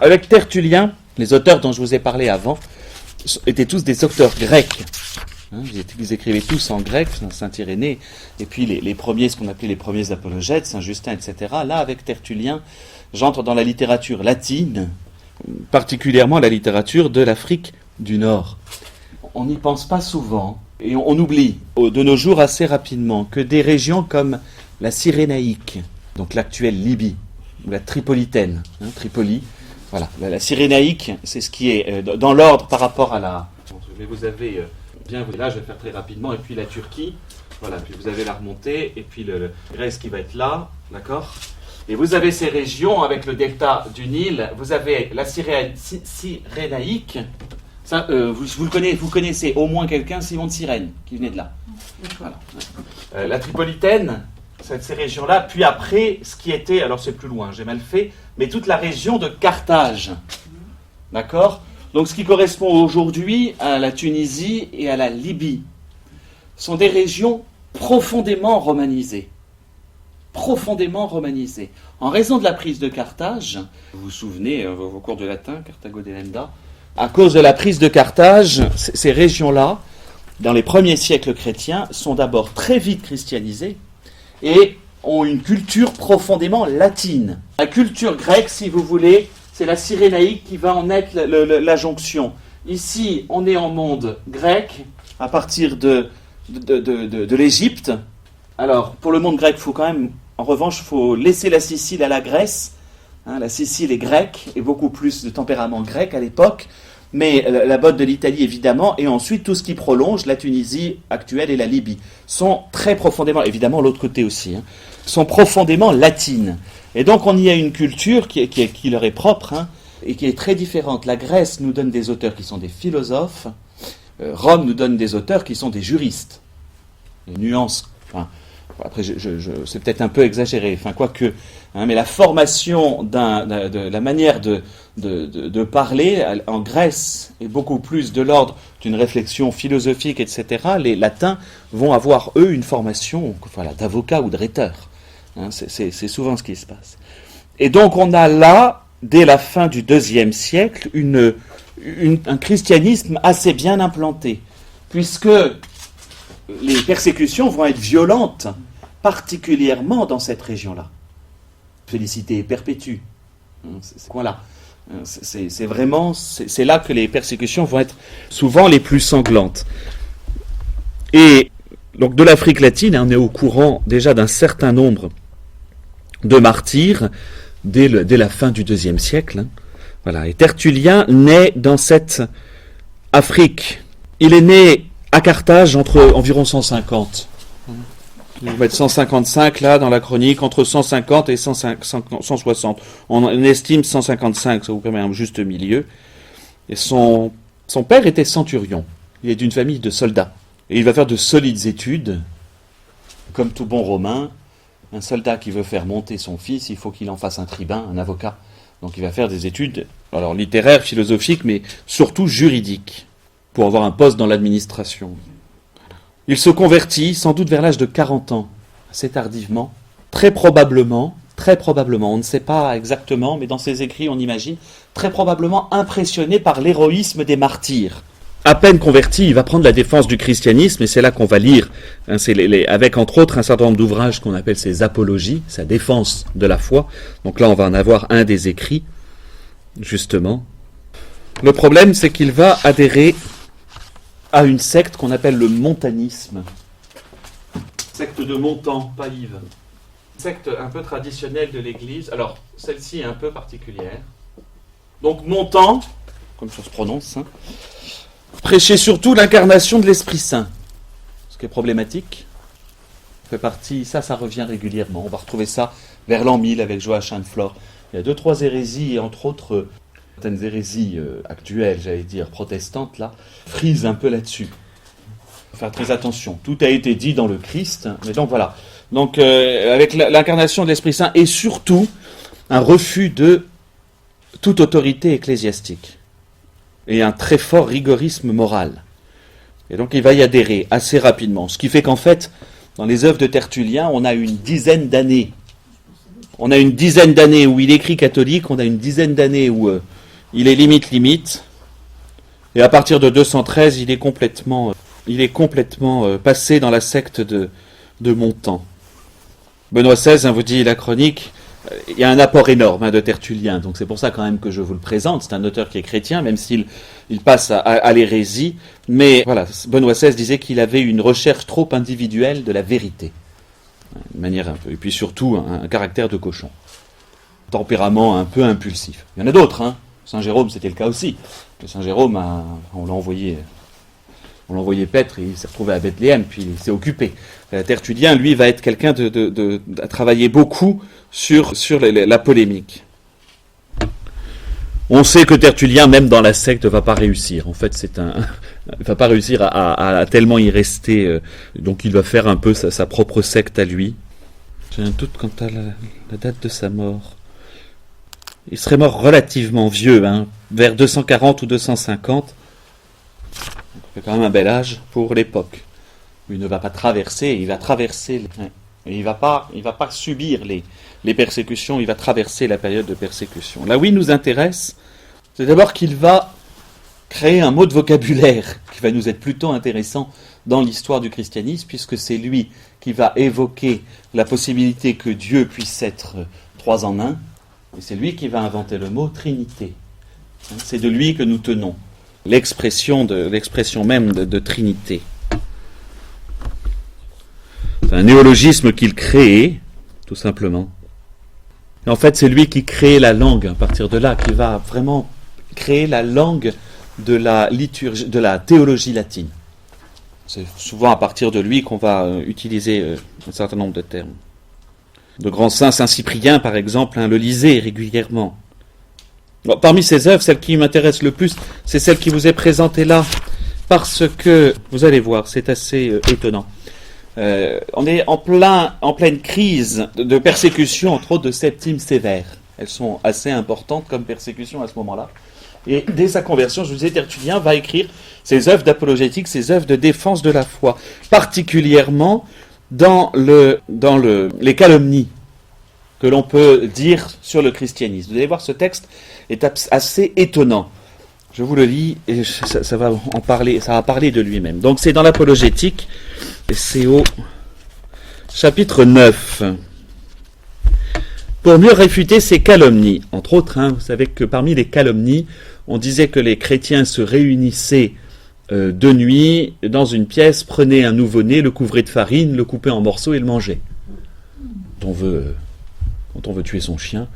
Avec Tertullien, les auteurs dont je vous ai parlé avant étaient tous des auteurs grecs. Ils écrivaient tous en grec, Saint Irénée, et puis les premiers, ce qu'on appelait les premiers apologètes, Saint Justin, etc. Là, avec Tertullien, j'entre dans la littérature latine, particulièrement la littérature de l'Afrique du Nord. On n'y pense pas souvent, et on oublie de nos jours assez rapidement que des régions comme la Cyrénaïque, donc l'actuelle Libye, ou la Tripolitaine, Tripoli, voilà, la Cyrénaïque, c'est ce qui est dans l'ordre par rapport à la... Mais vous avez bien, là je vais faire très rapidement, et puis la Turquie, voilà, puis vous avez la remontée, et puis le Grèce qui va être là, d'accord ? Et vous avez ces régions avec le delta du Nil, vous avez la Cyrénaïque, ça, vous connaissez au moins quelqu'un, Simon de Cyrène, qui venait de là. Voilà. La Tripolitaine, ces régions-là, puis après, ce qui était, alors c'est plus loin, j'ai mal fait, mais toute la région de Carthage. D'accord ? Donc ce qui correspond aujourd'hui à la Tunisie et à la Libye sont des régions profondément romanisées. Profondément romanisées. En raison de la prise de Carthage, vous vous souvenez, vos cours de latin, Carthago delenda, à cause de la prise de Carthage, ces régions-là, dans les premiers siècles chrétiens, sont d'abord très vite christianisées et ont une culture profondément latine. La culture grecque, si vous voulez, c'est la Cyrénaïque qui va en être la jonction. Ici, on est en monde grec, à partir de l'Égypte. Alors, pour le monde grec, il faut quand même, en revanche, il faut laisser la Sicile à la Grèce. La Sicile est grecque, et beaucoup plus de tempérament grec à l'époque, mais la botte de l'Italie, évidemment, et ensuite tout ce qui prolonge, la Tunisie actuelle et la Libye, sont très profondément, évidemment l'autre côté aussi, sont profondément latines. Et donc on y a une culture qui leur est propre, et qui est très différente. La Grèce nous donne des auteurs qui sont des philosophes, Rome nous donne des auteurs qui sont des juristes. Les nuances, après c'est peut-être un peu exagéré, quoique, mais la formation de la manière de parler en Grèce est beaucoup plus de l'ordre d'une réflexion philosophique, etc. Les Latins vont avoir, eux, une formation d'avocat ou de rhéteur. C'est souvent ce qui se passe. Et donc on a là, dès la fin du IIe siècle, un christianisme assez bien implanté, puisque les persécutions vont être violentes, particulièrement dans cette région-là. Félicité perpétue. Voilà. C'est là que les persécutions vont être souvent les plus sanglantes. Et donc de l'Afrique latine, on est au courant déjà d'un certain nombre de martyrs dès la fin du IIe siècle. Voilà. Et Tertullien naît dans cette Afrique. Il est né à Carthage entre environ 150. Vous mettez 155 là dans la chronique, entre 150 et 160. On estime 155, ça vous permet un juste milieu. Et son père était centurion. Il est d'une famille de soldats. Et il va faire de solides études, comme tout bon Romain. Un soldat qui veut faire monter son fils, il faut qu'il en fasse un tribun, un avocat. Donc il va faire des études, alors littéraires, philosophiques, mais surtout juridiques, pour avoir un poste dans l'administration. Il se convertit sans doute vers l'âge de 40 ans, assez tardivement, très probablement, on ne sait pas exactement, mais dans ses écrits on imagine, très probablement impressionné par l'héroïsme des martyrs. À peine converti, il va prendre la défense du christianisme, et c'est là qu'on va lire, avec entre autres un certain nombre d'ouvrages qu'on appelle ses apologies, sa défense de la foi. Donc là on va en avoir un des écrits, justement. Le problème c'est qu'il va adhérer à une secte qu'on appelle le montanisme. Secte de Montan, pas Yves. Secte un peu traditionnelle de l'Église. Alors, celle-ci est un peu particulière. Donc, Montan, comme ça se prononce, prêchait surtout l'incarnation de l'Esprit Saint. Ce qui est problématique. Fait partie, ça revient régulièrement. On va retrouver ça vers l'an 1000 avec Joachim de Flore. Il y a 2-3 hérésies, et entre autres certaines hérésies actuelles, j'allais dire, protestantes, là, frisent un peu là-dessus. Il faut faire très attention. Tout a été dit dans le Christ, mais donc voilà. Donc, avec l'incarnation de l'Esprit Saint, et surtout, un refus de toute autorité ecclésiastique, et un très fort rigorisme moral. Et donc, il va y adhérer assez rapidement. Ce qui fait qu'en fait, dans les œuvres de Tertullien, on a une dizaine d'années On a une dizaine d'années où il écrit catholique, on a une dizaine d'années où il est limite, et à partir de 213, il est complètement passé dans la secte de Montan. Benoît XVI, vous dit la chronique, il y a un apport énorme de Tertullien, donc c'est pour ça quand même que je vous le présente. C'est un auteur qui est chrétien, même s'il passe à l'hérésie, mais voilà, Benoît XVI disait qu'il avait une recherche trop individuelle de la vérité, de manière un peu, et puis surtout un caractère de cochon, tempérament un peu impulsif. Il y en a d'autres, hein. Saint Jérôme c'était le cas aussi. Saint Jérôme, on l'a envoyé paître, et il s'est retrouvé à Bethléem, puis il s'est occupé. Tertullien, lui, va être quelqu'un à travailler beaucoup sur la polémique. On sait que Tertullien, même dans la secte, va pas réussir. En fait, il va pas réussir à tellement y rester. Donc, il va faire un peu sa propre secte à lui. J'ai un doute quant à la date de sa mort. Il serait mort relativement vieux, vers 240 ou 250. C'est quand même un bel âge pour l'époque. Il ne va pas traverser, il va traverser, et il va pas subir les persécutions, il va traverser la période de persécution. Là où il nous intéresse, c'est d'abord qu'il va créer un mot de vocabulaire qui va nous être plutôt intéressant dans l'histoire du christianisme, puisque c'est lui qui va évoquer la possibilité que Dieu puisse être trois en un, et c'est lui qui va inventer le mot Trinité. C'est de lui que nous tenons l'expression même de Trinité. C'est un néologisme qu'il crée, tout simplement. Et en fait, c'est lui qui crée la langue à partir de là, qui va vraiment créer la langue de la liturgie, de la théologie latine. C'est souvent à partir de lui qu'on va utiliser un certain nombre de termes. De grands saints, Saint Cyprien par exemple, le lisait régulièrement. Bon, parmi ces œuvres, celle qui m'intéresse le plus, c'est celle qui vous est présentée là, parce que, vous allez voir, c'est assez étonnant. On est en pleine crise de persécution, entre autres de Septime Sévère. Elles sont assez importantes comme persécution à ce moment-là. Et dès sa conversion, je vous disais, Tertullien va écrire ses œuvres d'apologétique, ses œuvres de défense de la foi, particulièrement dans les calomnies que l'on peut dire sur le christianisme. Vous allez voir, ce texte est assez étonnant. Je vous le lis et ça va parler de lui-même. Donc c'est dans l'apologétique, et c'est au chapitre 9. Pour mieux réfuter ces calomnies, entre autres, vous savez que parmi les calomnies, on disait que les chrétiens se réunissaient de nuit dans une pièce, prenaient un nouveau-né, le couvraient de farine, le coupaient en morceaux et le mangeaient. Quand on veut tuer son chien,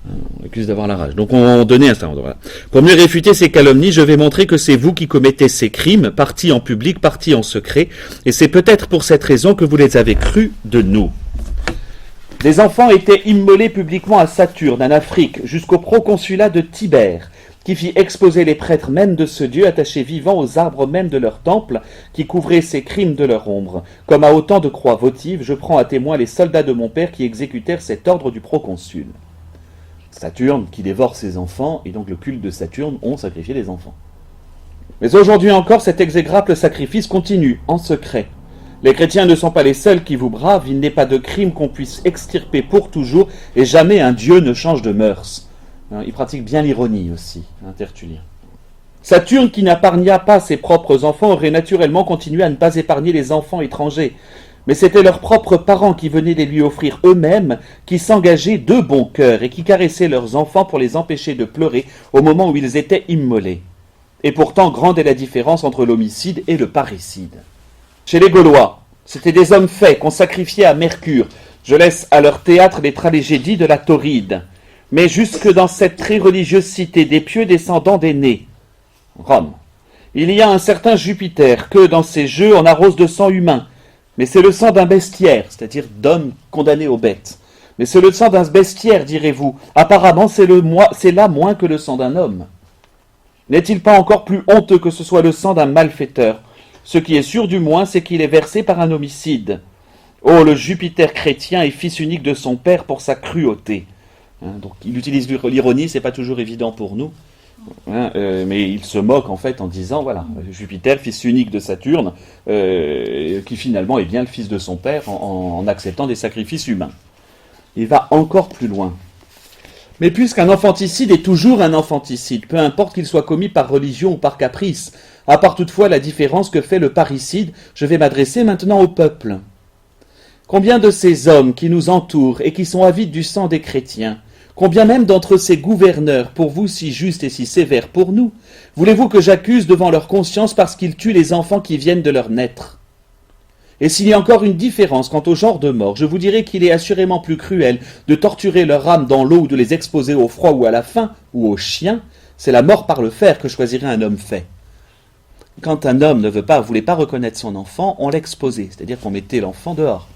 on l'accuse d'avoir la rage. Donc on donnait un certain ordre. Voilà. Pour mieux réfuter ces calomnies, je vais montrer que c'est vous qui commettez ces crimes, partis en public, partis en secret, et c'est peut-être pour cette raison que vous les avez crus de nous. Les enfants étaient immolés publiquement à Saturne, en Afrique, jusqu'au proconsulat de Tibère, qui fit exposer les prêtres même de ce dieu attachés vivants aux arbres même de leur temple, qui couvraient ces crimes de leur ombre. Comme à autant de croix votives, je prends à témoin les soldats de mon père qui exécutèrent cet ordre du proconsul. Saturne qui dévore ses enfants, et donc le culte de Saturne ont sacrifié les enfants. Mais aujourd'hui encore, cet exécrable sacrifice continue, en secret. Les chrétiens ne sont pas les seuls qui vous bravent, il n'est pas de crime qu'on puisse extirper pour toujours, et jamais un dieu ne change de mœurs. Il pratique bien l'ironie aussi, Tertullien. Saturne, qui n'épargna pas ses propres enfants, aurait naturellement continué à ne pas épargner les enfants étrangers. Mais c'étaient leurs propres parents qui venaient les lui offrir eux-mêmes, qui s'engageaient de bon cœur et qui caressaient leurs enfants pour les empêcher de pleurer au moment où ils étaient immolés. Et pourtant, grande est la différence entre l'homicide et le parricide. Chez les Gaulois, c'étaient des hommes faits qu'on sacrifiait à Mercure. Je laisse à leur théâtre les tragédies de la Tauride. Mais jusque dans cette très religieuse cité des pieux descendants d'aînés, Rome, il y a un certain Jupiter que, dans ses jeux, on arrose de sang humain. Mais c'est le sang d'un bestiaire, c'est-à-dire d'homme condamné aux bêtes. Mais c'est le sang d'un bestiaire, direz-vous. Apparemment, c'est là moins que le sang d'un homme. N'est-il pas encore plus honteux que ce soit le sang d'un malfaiteur? Ce qui est sûr du moins, c'est qu'il est versé par un homicide. Oh, le Jupiter chrétien est fils unique de son père pour sa cruauté. Donc il utilise l'ironie, c'est pas toujours évident pour nous, mais il se moque en fait en disant voilà, Jupiter, fils unique de Saturne, qui finalement est bien le fils de son père en acceptant des sacrifices humains. il va encore plus loin. Mais puisqu'un infanticide est toujours un infanticide, peu importe qu'il soit commis par religion ou par caprice, à part toutefois la différence que fait le parricide, je vais m'adresser maintenant au peuple. Combien de ces hommes qui nous entourent et qui sont avides du sang des chrétiens, combien même d'entre ces gouverneurs, pour vous si justes et si sévères pour nous, voulez-vous que j'accuse devant leur conscience parce qu'ils tuent les enfants qui viennent de leur naître ? Et s'il y a encore une différence quant au genre de mort, je vous dirai qu'il est assurément plus cruel de torturer leur âme dans l'eau ou de les exposer au froid ou à la faim ou aux chiens. C'est la mort par le fer que choisirait un homme fait. Quand un homme ne voulait pas reconnaître son enfant, on l'exposait, c'est-à-dire qu'on mettait l'enfant dehors.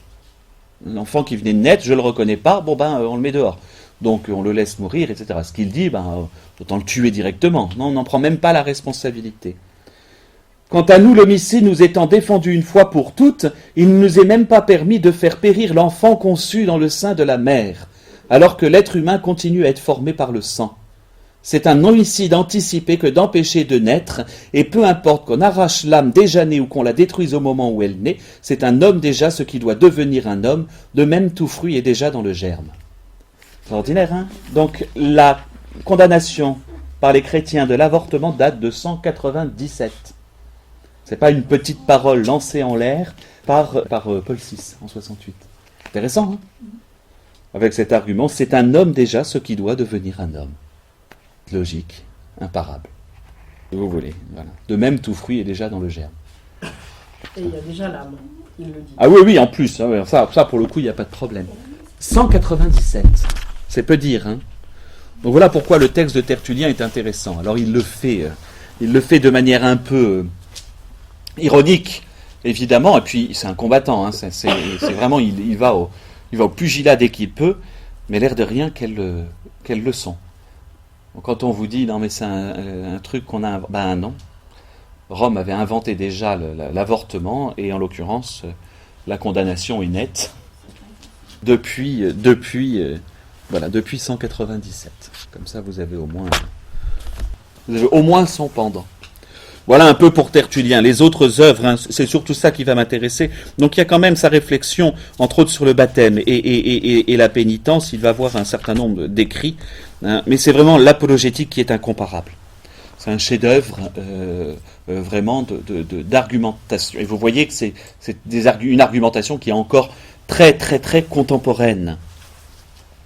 L'enfant qui venait de naître, je ne le reconnais pas, on le met dehors. Donc on le laisse mourir, etc. Ce qu'il dit, autant le tuer directement. Non, on n'en prend même pas la responsabilité. Quant à nous, l'homicide nous étant défendu une fois pour toutes, il ne nous est même pas permis de faire périr l'enfant conçu dans le sein de la mère, alors que l'être humain continue à être formé par le sang. C'est un homicide anticipé que d'empêcher de naître, et peu importe qu'on arrache l'âme déjà née ou qu'on la détruise au moment où elle naît, c'est un homme déjà ce qui doit devenir un homme, de même tout fruit est déjà dans le germe. C'est ordinaire, hein ? Donc la condamnation par les chrétiens de l'avortement date de 197. C'est pas une petite parole lancée en l'air par Paul VI en 68. Intéressant, hein ? Avec cet argument, c'est un homme déjà ce qui doit devenir un homme. Logique, imparable. Si vous voulez, voilà. De même, tout fruit est déjà dans le germe. Et il y a déjà l'âme, il le dit. Ah oui, en plus, ça pour le coup, il n'y a pas de problème. 197, c'est peu dire, hein. Donc voilà pourquoi le texte de Tertullien est intéressant. Alors il le fait de manière un peu ironique, évidemment, et puis c'est un combattant, hein. C'est vraiment, il va au pugilat dès qu'il peut, mais l'air de rien, quelle leçon. Quand on vous dit, non mais c'est un truc qu'on a... non. Rome avait inventé déjà l'avortement, et en l'occurrence, la condamnation est nette depuis 197. Comme ça, vous avez au moins son pendant. Voilà un peu pour Tertullien. Les autres œuvres, hein, c'est surtout ça qui va m'intéresser. Donc il y a quand même sa réflexion, entre autres sur le baptême et la pénitence. Il va avoir un certain nombre d'écrits, hein, mais c'est vraiment l'apologétique qui est incomparable. C'est un chef-d'œuvre vraiment d'argumentation. Et vous voyez que c'est une argumentation qui est encore très très très contemporaine.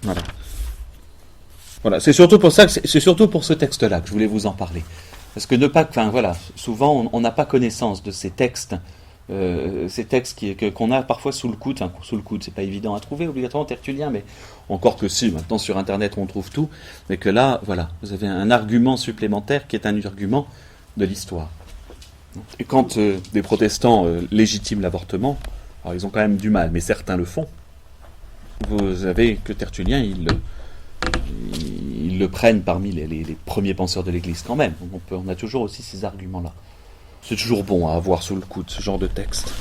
Voilà. C'est surtout pour ce texte-là que je voulais vous en parler. Parce que souvent on n'a pas connaissance de ces textes qu'on a parfois sous le coude. Enfin, sous le coude, c'est pas évident à trouver obligatoirement Tertullien, mais encore que si, maintenant sur Internet on trouve tout. Mais que là, voilà, vous avez un argument supplémentaire qui est un argument de l'histoire. Et quand des protestants légitiment l'avortement, alors ils ont quand même du mal, mais certains le font. Vous avez que Tertullien, ils le prennent parmi les premiers penseurs de l'Église quand même. Donc on a toujours aussi ces arguments-là. C'est toujours bon à avoir sous le coude, ce genre de texte.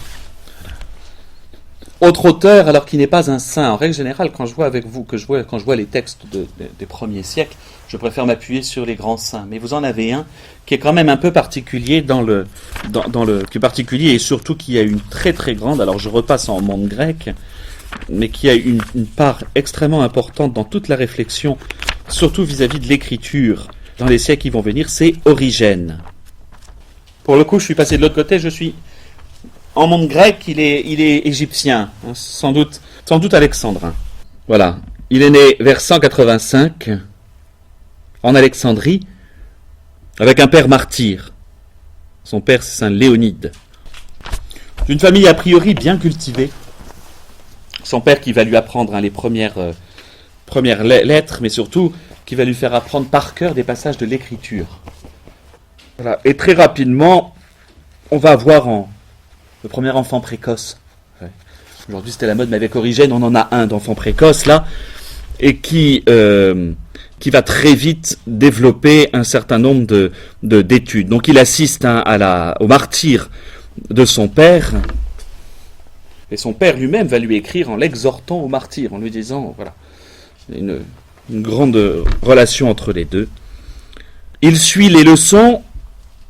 Autre auteur, alors qui n'est pas un saint, en règle générale, quand je vois les textes des premiers siècles, je préfère m'appuyer sur les grands saints. Mais vous en avez un qui est quand même un peu particulier qui est particulier et surtout qui a une très très grande, alors je repasse en monde grec, mais qui a une part extrêmement importante dans toute la réflexion, surtout vis-à-vis de l'écriture, dans les siècles qui vont venir, c'est Origène. Pour le coup, je suis passé de l'autre côté, je suis en monde grec, il est égyptien, hein, sans doute alexandrin. Voilà, il est né vers 185, en Alexandrie, avec un père martyr. Son père, c'est Saint Léonide. D'une famille a priori bien cultivée. Son père qui va lui apprendre les premières lettres, mais surtout qui va lui faire apprendre par cœur des passages de l'écriture. Voilà. Et très rapidement, on va avoir le premier enfant précoce. Ouais. Aujourd'hui, c'était la mode, mais avec Origène, on en a un d'enfant précoce, là, et qui va très vite développer un certain nombre d'études. Donc, il assiste au martyre de son père, et son père lui-même va lui écrire en l'exhortant au martyre, en lui disant, voilà, une grande relation entre les deux. Il suit les leçons.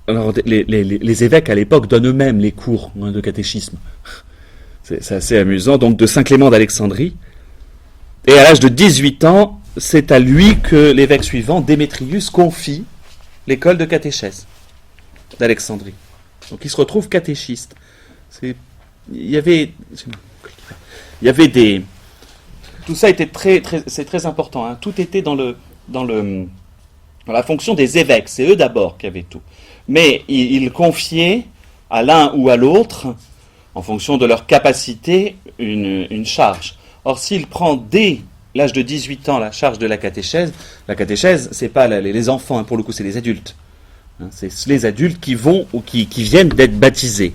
Alors, les évêques à l'époque donnent eux-mêmes les cours de catéchisme. C'est assez amusant. Donc, de Saint Clément d'Alexandrie. Et à l'âge de 18 ans, c'est à lui que l'évêque suivant, Démétrius, confie l'école de catéchèse d'Alexandrie. Donc il se retrouve catéchiste. Il y avait des... Tout ça était c'est très important. Hein. Tout était dans la fonction des évêques. C'est eux d'abord qui avaient tout. Mais ils confiaient à l'un ou à l'autre, en fonction de leur capacité, une charge. Or, s'il prend dès l'âge de 18 ans la charge de la catéchèse, c'est pas les enfants, hein, pour le coup, c'est les adultes. Hein, c'est les adultes qui vont ou qui viennent d'être baptisés.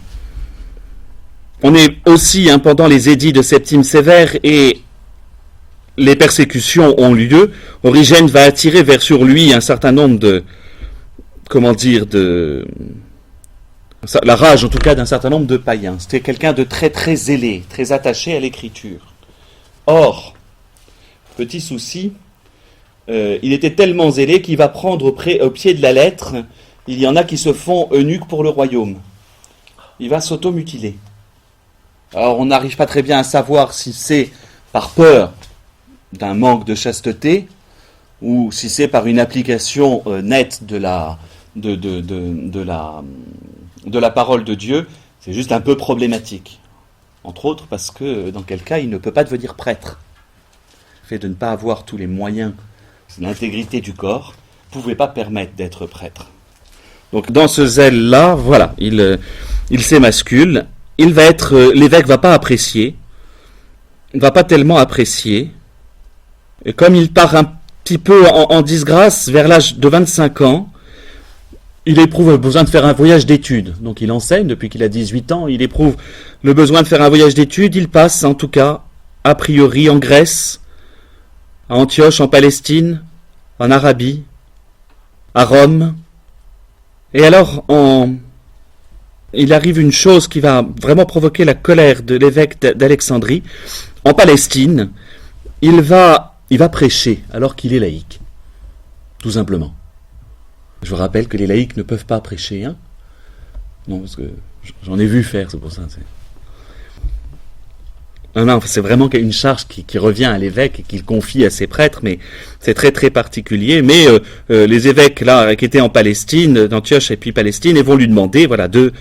On est aussi, hein, pendant les édits de Septime Sévère et les persécutions ont lieu, Origène va attirer sur lui un certain nombre la rage en tout cas d'un certain nombre de païens. C'était quelqu'un de très très zélé, très attaché à l'écriture. Or, petit souci, il était tellement zélé qu'il va prendre au pied de la lettre, il y en a qui se font eunuques pour le royaume. Il va s'automutiler. Alors on n'arrive pas très bien à savoir si c'est par peur d'un manque de chasteté ou si c'est par une application nette de la parole de Dieu. C'est juste un peu problématique. Entre autres parce que dans quel cas il ne peut pas devenir prêtre. Le fait de ne pas avoir tous les moyens, l'intégrité du corps, ne pouvait pas permettre d'être prêtre. Donc dans ce zèle-là, voilà, il s'émascule. L'évêque va pas apprécier, il va pas tellement apprécier. Et comme il part un petit peu en disgrâce vers l'âge de 25 ans, il éprouve le besoin de faire un voyage d'études. Donc il enseigne depuis qu'il a 18 ans, il éprouve le besoin de faire un voyage d'études. Il passe en tout cas, a priori, en Grèce, à Antioche, en Palestine, en Arabie, à Rome. Et alors, il arrive une chose qui va vraiment provoquer la colère de l'évêque d'Alexandrie. En Palestine, il va prêcher alors qu'il est laïc, tout simplement. Je vous rappelle que les laïcs ne peuvent pas prêcher, hein. Non, parce que j'en ai vu faire, c'est pour ça. Non, c'est vraiment une charge qui revient à l'évêque et qu'il confie à ses prêtres, mais c'est très très particulier. Mais les évêques là qui étaient en Palestine, d'Antioche et puis Palestine, ils vont lui demander, voilà, de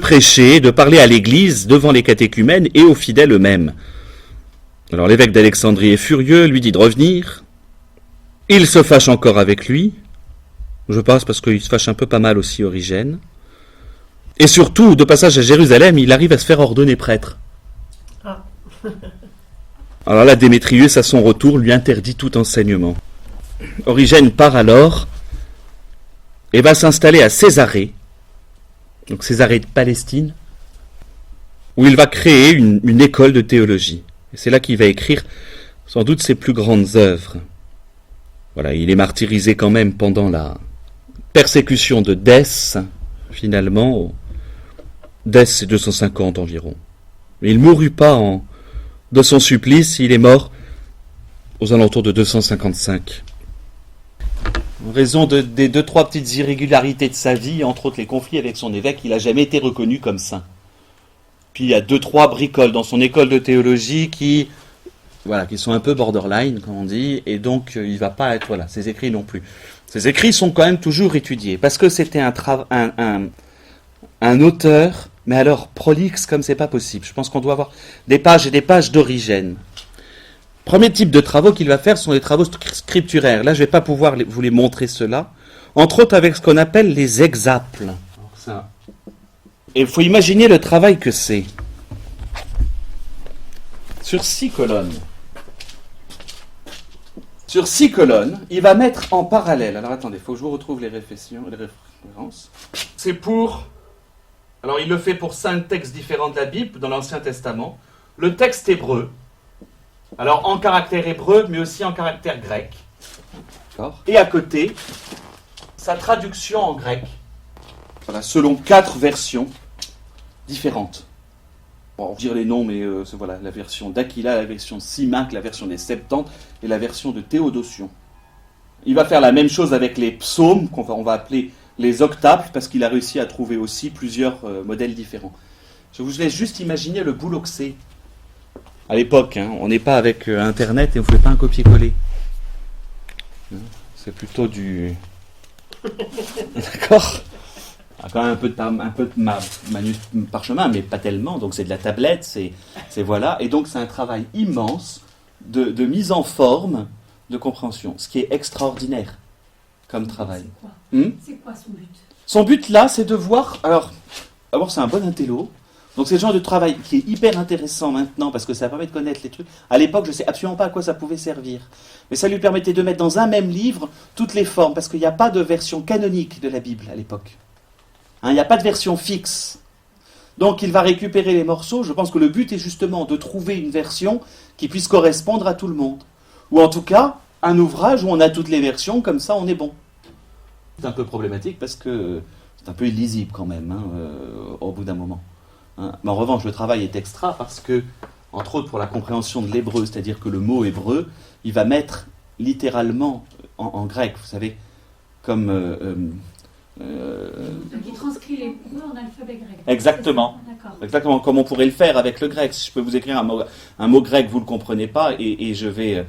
prêcher, de parler à l'Église devant les catéchumènes et aux fidèles eux-mêmes. Alors l'évêque d'Alexandrie est furieux, lui dit de revenir. Il se fâche encore avec lui. Je passe parce qu'il se fâche un peu pas mal aussi, Origène. Et surtout, de passage à Jérusalem, il arrive à se faire ordonner prêtre. Ah. Alors là, Démétrius, à son retour, lui interdit tout enseignement. Origène part alors et va s'installer à Césarée, donc Césarée de Palestine, où il va créer une école de théologie. Et c'est là qu'il va écrire sans doute ses plus grandes œuvres. Voilà, il est martyrisé quand même pendant la persécution de Dès, finalement. Dès, c'est 250 environ. Mais il ne mourut pas de son supplice, il est mort aux alentours de 255. En raison des 2-3 petites irrégularités de sa vie, entre autres les conflits avec son évêque, il n'a jamais été reconnu comme saint. Puis il y a 2-3 bricoles dans son école de théologie qui sont un peu borderline, comme on dit, et donc il ne va pas être, ses écrits non plus. Ses écrits sont quand même toujours étudiés, parce que c'était un auteur, mais alors prolixe comme c'est pas possible. Je pense qu'on doit avoir des pages et des pages d'Origène. Premier type de travaux qu'il va faire sont les travaux scripturaires. Là, je ne vais pas pouvoir vous les montrer cela, entre autres avec ce qu'on appelle les exaples. Et il faut imaginer le travail que c'est. Sur 6 colonnes. Sur 6 colonnes, il va mettre en parallèle. Alors attendez, il faut que je vous retrouve les références. C'est pour... Alors il le fait pour 5 textes différents de la Bible, dans l'Ancien Testament. Le texte hébreu. Alors en caractère hébreu, mais aussi en caractère grec. D'accord. Et à côté, sa traduction en grec. Voilà, selon 4 versions différentes. Bon, on va dire les noms, mais c'est la version d'Aquila, la version de Symaque, la version des Septante et la version de Théodotion. Il va faire la même chose avec les psaumes, qu'on va appeler les octaples, parce qu'il a réussi à trouver aussi plusieurs modèles différents. Je vous laisse juste imaginer le boulot que c'est. À l'époque, hein, on n'est pas avec Internet et on ne fait pas un copier-coller. Hein, c'est plutôt du... D'accord. Quand même un peu de parchemin, mais pas tellement. Donc c'est de la tablette, c'est voilà. Et donc c'est un travail immense de mise en forme, de compréhension. Ce qui est extraordinaire comme travail. C'est quoi son but? Son but là, c'est de voir... Alors, d'abord c'est un bon intello. Donc c'est le genre de travail qui est hyper intéressant maintenant parce que ça permet de connaître les trucs. À l'époque, je ne sais absolument pas à quoi ça pouvait servir. Mais ça lui permettait de mettre dans un même livre toutes les formes parce qu'il n'y a pas de version canonique de la Bible à l'époque. Il n'y a pas de version fixe. Donc il va récupérer les morceaux. Je pense que le but est justement de trouver une version qui puisse correspondre à tout le monde. Ou en tout cas, un ouvrage où on a toutes les versions, comme ça on est bon. C'est un peu problématique parce que c'est un peu illisible quand même, au bout d'un moment. Mais en revanche, le travail est extra parce que, entre autres pour la compréhension de l'hébreu, c'est-à-dire que le mot hébreu, il va mettre littéralement en grec, vous savez, comme... Donc il transcrit l'hébreu en alphabet grec. Exactement. Exactement, comme on pourrait le faire avec le grec. Si je peux vous écrire un mot grec, vous ne le comprenez pas, et je vais,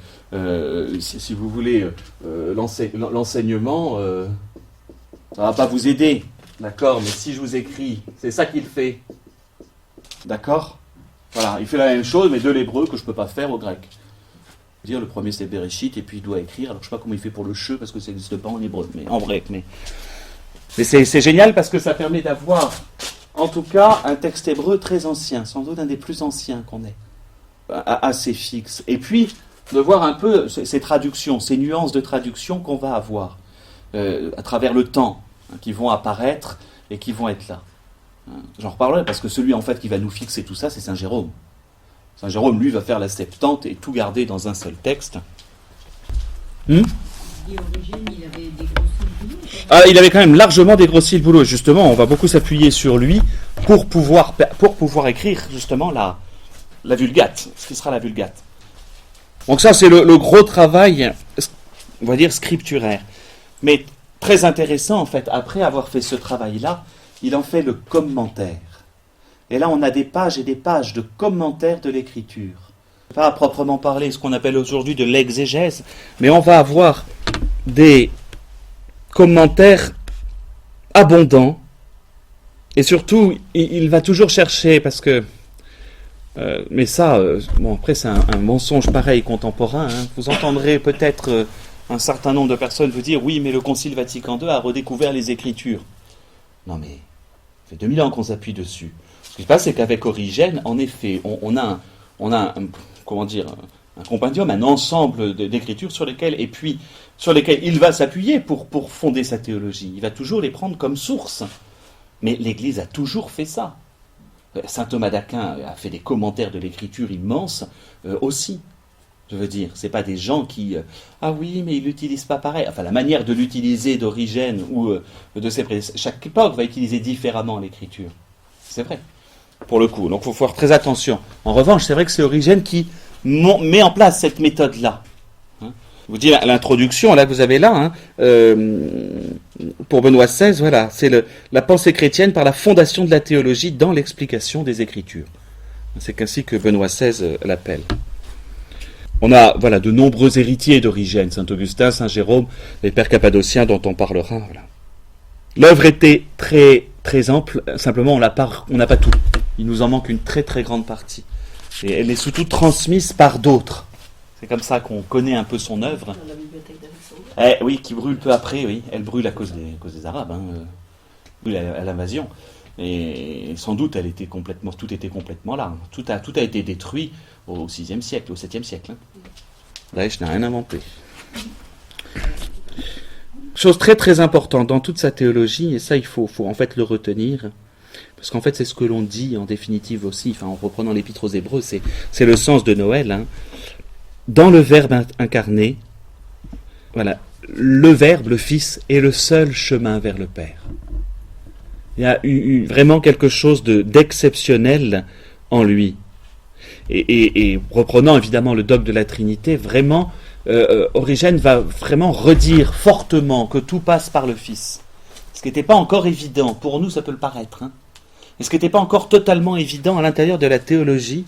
si vous voulez, l'enseignement, ça ne va pas vous aider, d'accord, mais si je vous écris, c'est ça qu'il fait, d'accord. Voilà, il fait la même chose, mais de l'hébreu que je ne peux pas faire au grec. Dire le premier c'est Bereshit, et puis il doit écrire, alors je ne sais pas comment il fait pour le che, parce que ça n'existe pas en hébreu, mais en grec, mais c'est génial parce que ça permet d'avoir, en tout cas, un texte hébreu très ancien, sans doute un des plus anciens qu'on ait, assez fixe. Et puis, de voir un peu ces traductions, ces nuances de traduction qu'on va avoir à travers le temps, qui vont apparaître et qui vont être là. J'en reparlerai parce que celui, en fait, qui va nous fixer tout ça, c'est Saint Jérôme. Saint Jérôme, lui, va faire la Septante et tout garder dans un seul texte. Et Origène, il avait des grossis le boulot. Il avait quand même largement dégrossi le boulot. Justement, on va beaucoup s'appuyer sur lui pour pouvoir écrire justement la Vulgate, ce qui sera la Vulgate. Donc ça, c'est le gros travail, on va dire, scripturaire. Mais très intéressant, en fait, après avoir fait ce travail-là, il en fait le commentaire. Et là, on a des pages et des pages de commentaires de l'écriture. Pas à proprement parler ce qu'on appelle aujourd'hui de l'exégèse, mais on va avoir des commentaires abondants, et surtout, il va toujours chercher, parce que, mais ça, bon, après c'est un mensonge pareil contemporain, vous entendrez peut-être un certain nombre de personnes vous dire, oui, mais le Concile Vatican II a redécouvert les Écritures. Non mais, ça fait 2000 ans qu'on s'appuie dessus. Ce qui se passe, c'est qu'avec Origène, en effet, on a un compendium, un ensemble d'écritures sur lesquelles il va s'appuyer pour fonder sa théologie. Il va toujours les prendre comme source. Mais l'Église a toujours fait ça. Saint Thomas d'Aquin a fait des commentaires de l'écriture immenses aussi. Je veux dire, c'est pas des gens qui... ah oui, mais ils l'utilisent pas pareil. Enfin, la manière de l'utiliser d'Origène ou de ses prédécesseurs, chaque époque va utiliser différemment l'écriture. C'est vrai, pour le coup. Donc, il faut faire très attention. En revanche, c'est vrai que c'est Origène qui met en place cette méthode-là. Je vous dis l'introduction, là, vous avez là, pour Benoît XVI, voilà, c'est la pensée chrétienne par la fondation de la théologie dans l'explication des Écritures. C'est ainsi que Benoît XVI l'appelle. On a, voilà, de nombreux héritiers d'Origène, Saint Augustin, Saint Jérôme, les pères cappadociens dont on parlera. Voilà. L'œuvre était très, très ample, simplement on n'a pas tout. Il nous en manque une très très grande partie. Et elle est surtout transmise par d'autres. C'est comme ça qu'on connaît un peu son œuvre. Dans la bibliothèque d'Alexandrie. Oui, qui brûle peu après, oui. Elle brûle à cause des Arabes, brûle à l'invasion. Et sans doute, tout était complètement là. Tout a été détruit au VIe siècle, au VIIe siècle. Daesh n'a rien inventé. Chose très très importante dans toute sa théologie, et ça il faut en fait le retenir, parce qu'en fait c'est ce que l'on dit en définitive aussi, enfin en reprenant l'épître aux Hébreux, c'est le sens de Noël. Dans le Verbe incarné, voilà, le Verbe, le Fils, est le seul chemin vers le Père. Il y a eu vraiment quelque chose d'exceptionnel en lui. Et reprenant évidemment le dogme de la Trinité, vraiment, Origène va vraiment redire fortement que tout passe par le Fils. Ce qui n'était pas encore évident. Pour nous, ça peut le paraître. Et ce qui n'était pas encore totalement évident à l'intérieur de la théologie.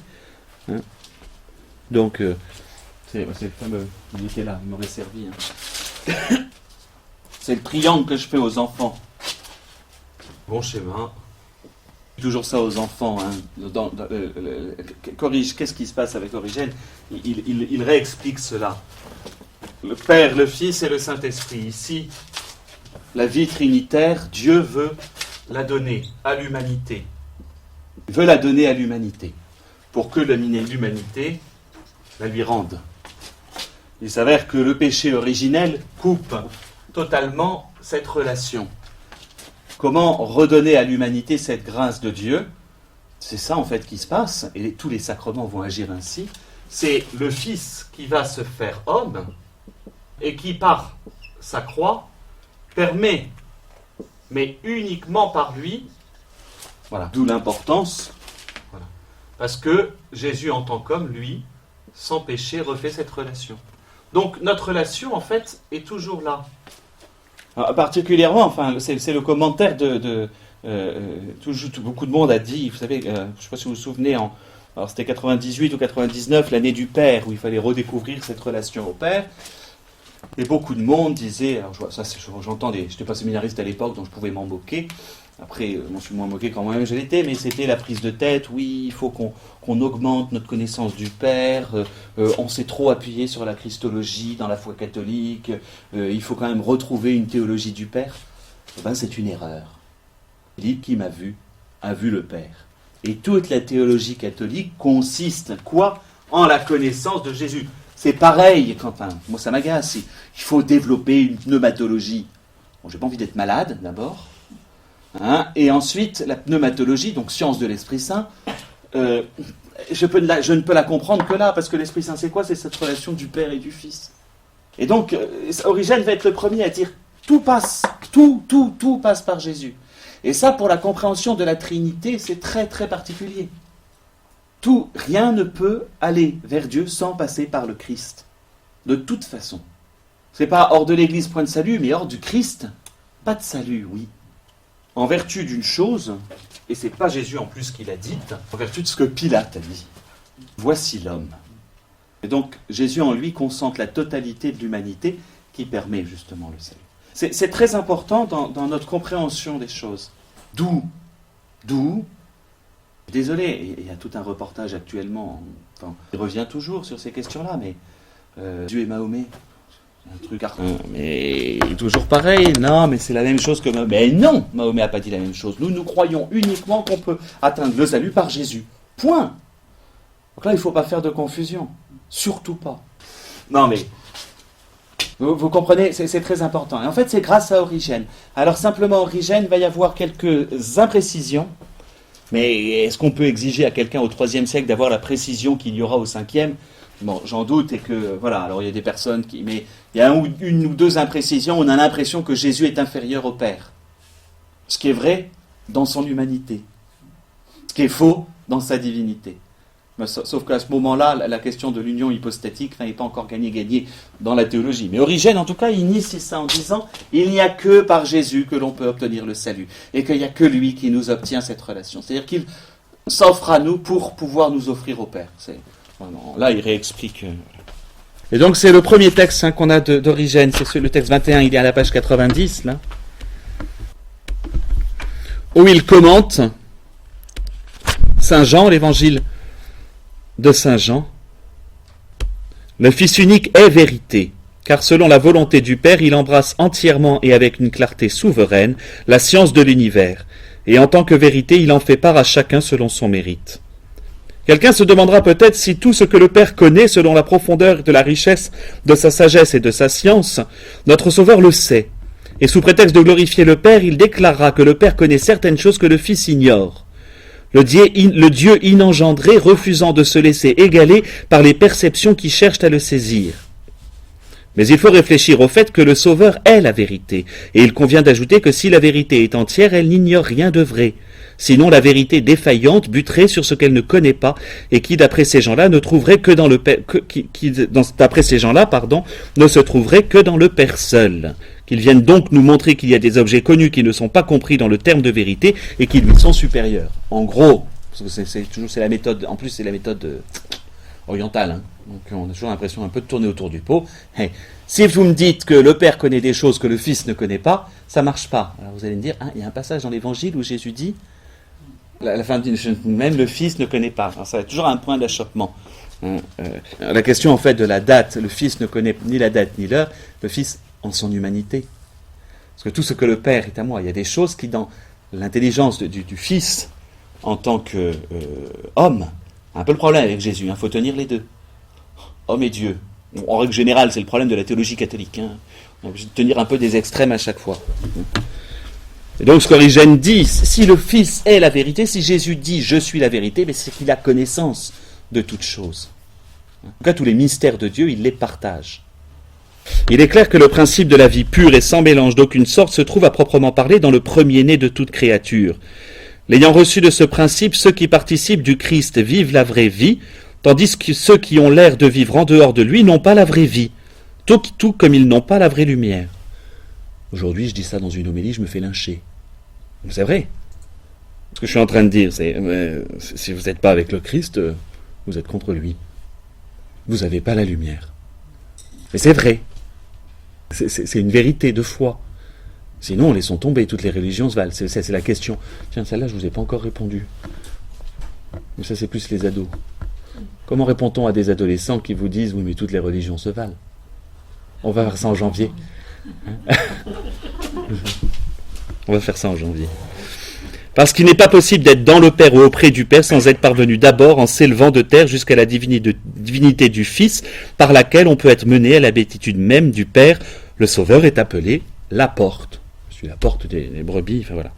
Donc, c'est le fameux, il était là, il m'aurait servi. C'est le triangle que je fais aux enfants. Bon schéma. Toujours ça aux enfants. Corrige, qu'est-ce qui se passe avec Origène ? Il réexplique cela. Le Père, le Fils et le Saint-Esprit. Ici, la vie trinitaire, Dieu veut la donner à l'humanité. Il veut la donner à l'humanité pour que l'humanité la lui rende. Il s'avère que le péché originel coupe totalement cette relation. Comment redonner à l'humanité cette grâce de Dieu ? C'est ça en fait qui se passe, et tous les sacrements vont agir ainsi. C'est le Fils qui va se faire homme, et qui par sa croix permet, mais uniquement par lui, voilà, d'où l'importance, voilà, parce que Jésus en tant qu'homme, lui, sans péché, refait cette relation. Donc notre relation en fait est toujours là. Alors, particulièrement, enfin, c'est le commentaire beaucoup de monde a dit, vous savez, je ne sais pas si vous vous souvenez, alors c'était 98 ou 99, l'année du Père, où il fallait redécouvrir cette relation au Père. Et beaucoup de monde disait, alors j'entends je n'étais pas séminariste à l'époque, donc je pouvais m'en moquer. Après, je m'en suis moins moqué quand moi-même je l'étais, mais c'était la prise de tête. Oui, il faut qu'on augmente notre connaissance du Père. On s'est trop appuyé sur la christologie dans la foi catholique. Il faut quand même retrouver une théologie du Père. Eh bien, c'est une erreur. Philippe qui m'a vu, a vu le Père. Et toute la théologie catholique consiste, quoi ? En la connaissance de Jésus. C'est pareil, Quentin. Moi, ça m'agace. Il faut développer une pneumatologie. Bon, j'ai pas envie d'être malade, d'abord. Et ensuite, la pneumatologie, donc science de l'Esprit Saint, je ne peux la comprendre que là, parce que l'Esprit Saint, c'est quoi ? C'est cette relation du Père et du Fils. Et donc, Origène va être le premier à dire, tout passe, tout passe par Jésus. Et ça, pour la compréhension de la Trinité, c'est très très particulier. Rien ne peut aller vers Dieu sans passer par le Christ. De toute façon. C'est pas hors de l'Église point de salut, mais hors du Christ, pas de salut, oui. En vertu d'une chose, et c'est pas Jésus en plus qui l'a dite, en vertu de ce que Pilate a dit. Voici l'homme. Et donc Jésus en lui concentre la totalité de l'humanité qui permet justement le salut. C'est très important dans notre compréhension des choses. D'où, désolé, il y a tout un reportage actuellement, il revient toujours sur ces questions-là, mais Dieu et Mahomet, un truc mais toujours pareil, non, mais c'est la même chose que Mahomet. Mais non, Mahomet n'a pas dit la même chose. Nous croyons uniquement qu'on peut atteindre le salut par Jésus. Point. Donc là, il ne faut pas faire de confusion. Surtout pas. Non, mais vous comprenez, c'est très important. Et en fait, c'est grâce à Origène. Alors simplement, Origène, va y avoir quelques imprécisions. Mais est-ce qu'on peut exiger à quelqu'un au IIIe siècle d'avoir la précision qu'il y aura au Ve ? Bon, j'en doute, et que, voilà, alors il y a des personnes qui... Mais il y a une ou deux imprécisions, on a l'impression que Jésus est inférieur au Père. Ce qui est vrai dans son humanité. Ce qui est faux dans sa divinité. Sauf qu'à ce moment-là, la question de l'union hypostatique n'est pas encore gagnée dans la théologie. Mais Origène, en tout cas, initie ça en disant « Il n'y a que par Jésus que l'on peut obtenir le salut. Et qu'il n'y a que lui qui nous obtient cette relation. » C'est-à-dire qu'il s'offre à nous pour pouvoir nous offrir au Père. Là, il réexplique. Et donc, c'est le premier texte qu'on a d'Origène. C'est le texte 21, il est à la page 90, là. Où il commente Saint Jean, l'évangile de Saint Jean. Le Fils unique est vérité, car selon la volonté du Père, il embrasse entièrement et avec une clarté souveraine la science de l'univers, et en tant que vérité, il en fait part à chacun selon son mérite. Quelqu'un se demandera peut-être si tout ce que le Père connaît selon la profondeur de la richesse de sa sagesse et de sa science, notre Sauveur le sait, et sous prétexte de glorifier le Père, il déclarera que le Père connaît certaines choses que le Fils ignore. Le Dieu inengendré refusant de se laisser égaler par les perceptions qui cherchent à le saisir. Mais il faut réfléchir au fait que le Sauveur est la vérité, et il convient d'ajouter que si la vérité est entière, elle n'ignore rien de vrai. Sinon la vérité défaillante buterait sur ce qu'elle ne connaît pas, et qui, d'après ces gens-là, ne trouverait que dans le Père, d'après ces gens-là, ne se trouverait que dans le Père seul. Qu'ils viennent donc nous montrer qu'il y a des objets connus qui ne sont pas compris dans le terme de vérité et qui lui sont supérieurs. En gros, parce que c'est la méthode, en plus c'est la méthode orientale, Donc on a toujours l'impression un peu de tourner autour du pot. Hey, si vous me dites que le Père connaît des choses que le Fils ne connaît pas, ça ne marche pas. Alors vous allez me dire, il y a un passage dans l'Évangile où Jésus dit, la fin même le Fils ne connaît pas. Alors ça va être toujours un point d'achoppement. La question en fait de la date, le Fils ne connaît ni la date ni l'heure, le Fils en son humanité. Parce que tout ce que le Père est à moi, il y a des choses qui dans l'intelligence du Fils en tant qu'homme, un peu le problème avec Jésus, il faut tenir les deux. Homme et Dieu. En règle générale, c'est le problème de la théologie catholique. On est obligé de tenir un peu des extrêmes à chaque fois. Et donc ce qu'Origène dit, si le Fils est la vérité, si Jésus dit « je suis la vérité », c'est qu'il a connaissance de toutes choses. En tout cas, tous les mystères de Dieu, il les partage. Il est clair que le principe de la vie pure et sans mélange d'aucune sorte se trouve à proprement parler dans le premier-né de toute créature. L'ayant reçu de ce principe, ceux qui participent du Christ vivent la vraie vie, tandis que ceux qui ont l'air de vivre en dehors de lui n'ont pas la vraie vie, tout comme ils n'ont pas la vraie lumière. Aujourd'hui, je dis ça dans une homélie, je me fais lyncher. C'est vrai. Ce que je suis en train de dire, c'est si vous n'êtes pas avec le Christ, vous êtes contre lui. Vous n'avez pas la lumière. Mais c'est vrai. C'est une vérité de foi. Sinon, laissons tomber, toutes les religions se valent. C'est la question. Tiens, celle-là, je ne vous ai pas encore répondu. Mais ça, c'est plus les ados. Comment répond-on à des adolescents qui vous disent « Oui, mais toutes les religions se valent ?» On va faire ça en janvier. On va faire ça en janvier. Parce qu'il n'est pas possible d'être dans le Père ou auprès du Père sans être parvenu d'abord en s'élevant de terre jusqu'à la divinité du Fils, par laquelle on peut être mené à la béatitude même du Père. Le Sauveur est appelé la porte. Je suis la porte des brebis, enfin voilà.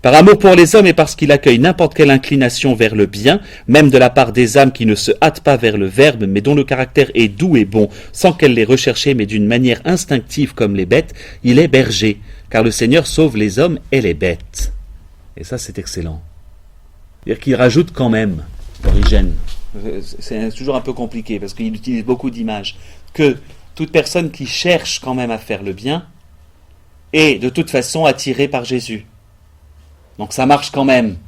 Par amour pour les hommes et parce qu'il accueille n'importe quelle inclination vers le bien, même de la part des âmes qui ne se hâtent pas vers le Verbe, mais dont le caractère est doux et bon, sans qu'elles l'aient recherché, mais d'une manière instinctive comme les bêtes, il est berger, car le Seigneur sauve les hommes et les bêtes. Et ça, c'est excellent. C'est-à-dire qu'il rajoute quand même, Origène, c'est toujours un peu compliqué, parce qu'il utilise beaucoup d'images, que toute personne qui cherche quand même à faire le bien est de toute façon attirée par Jésus. Donc ça marche quand même.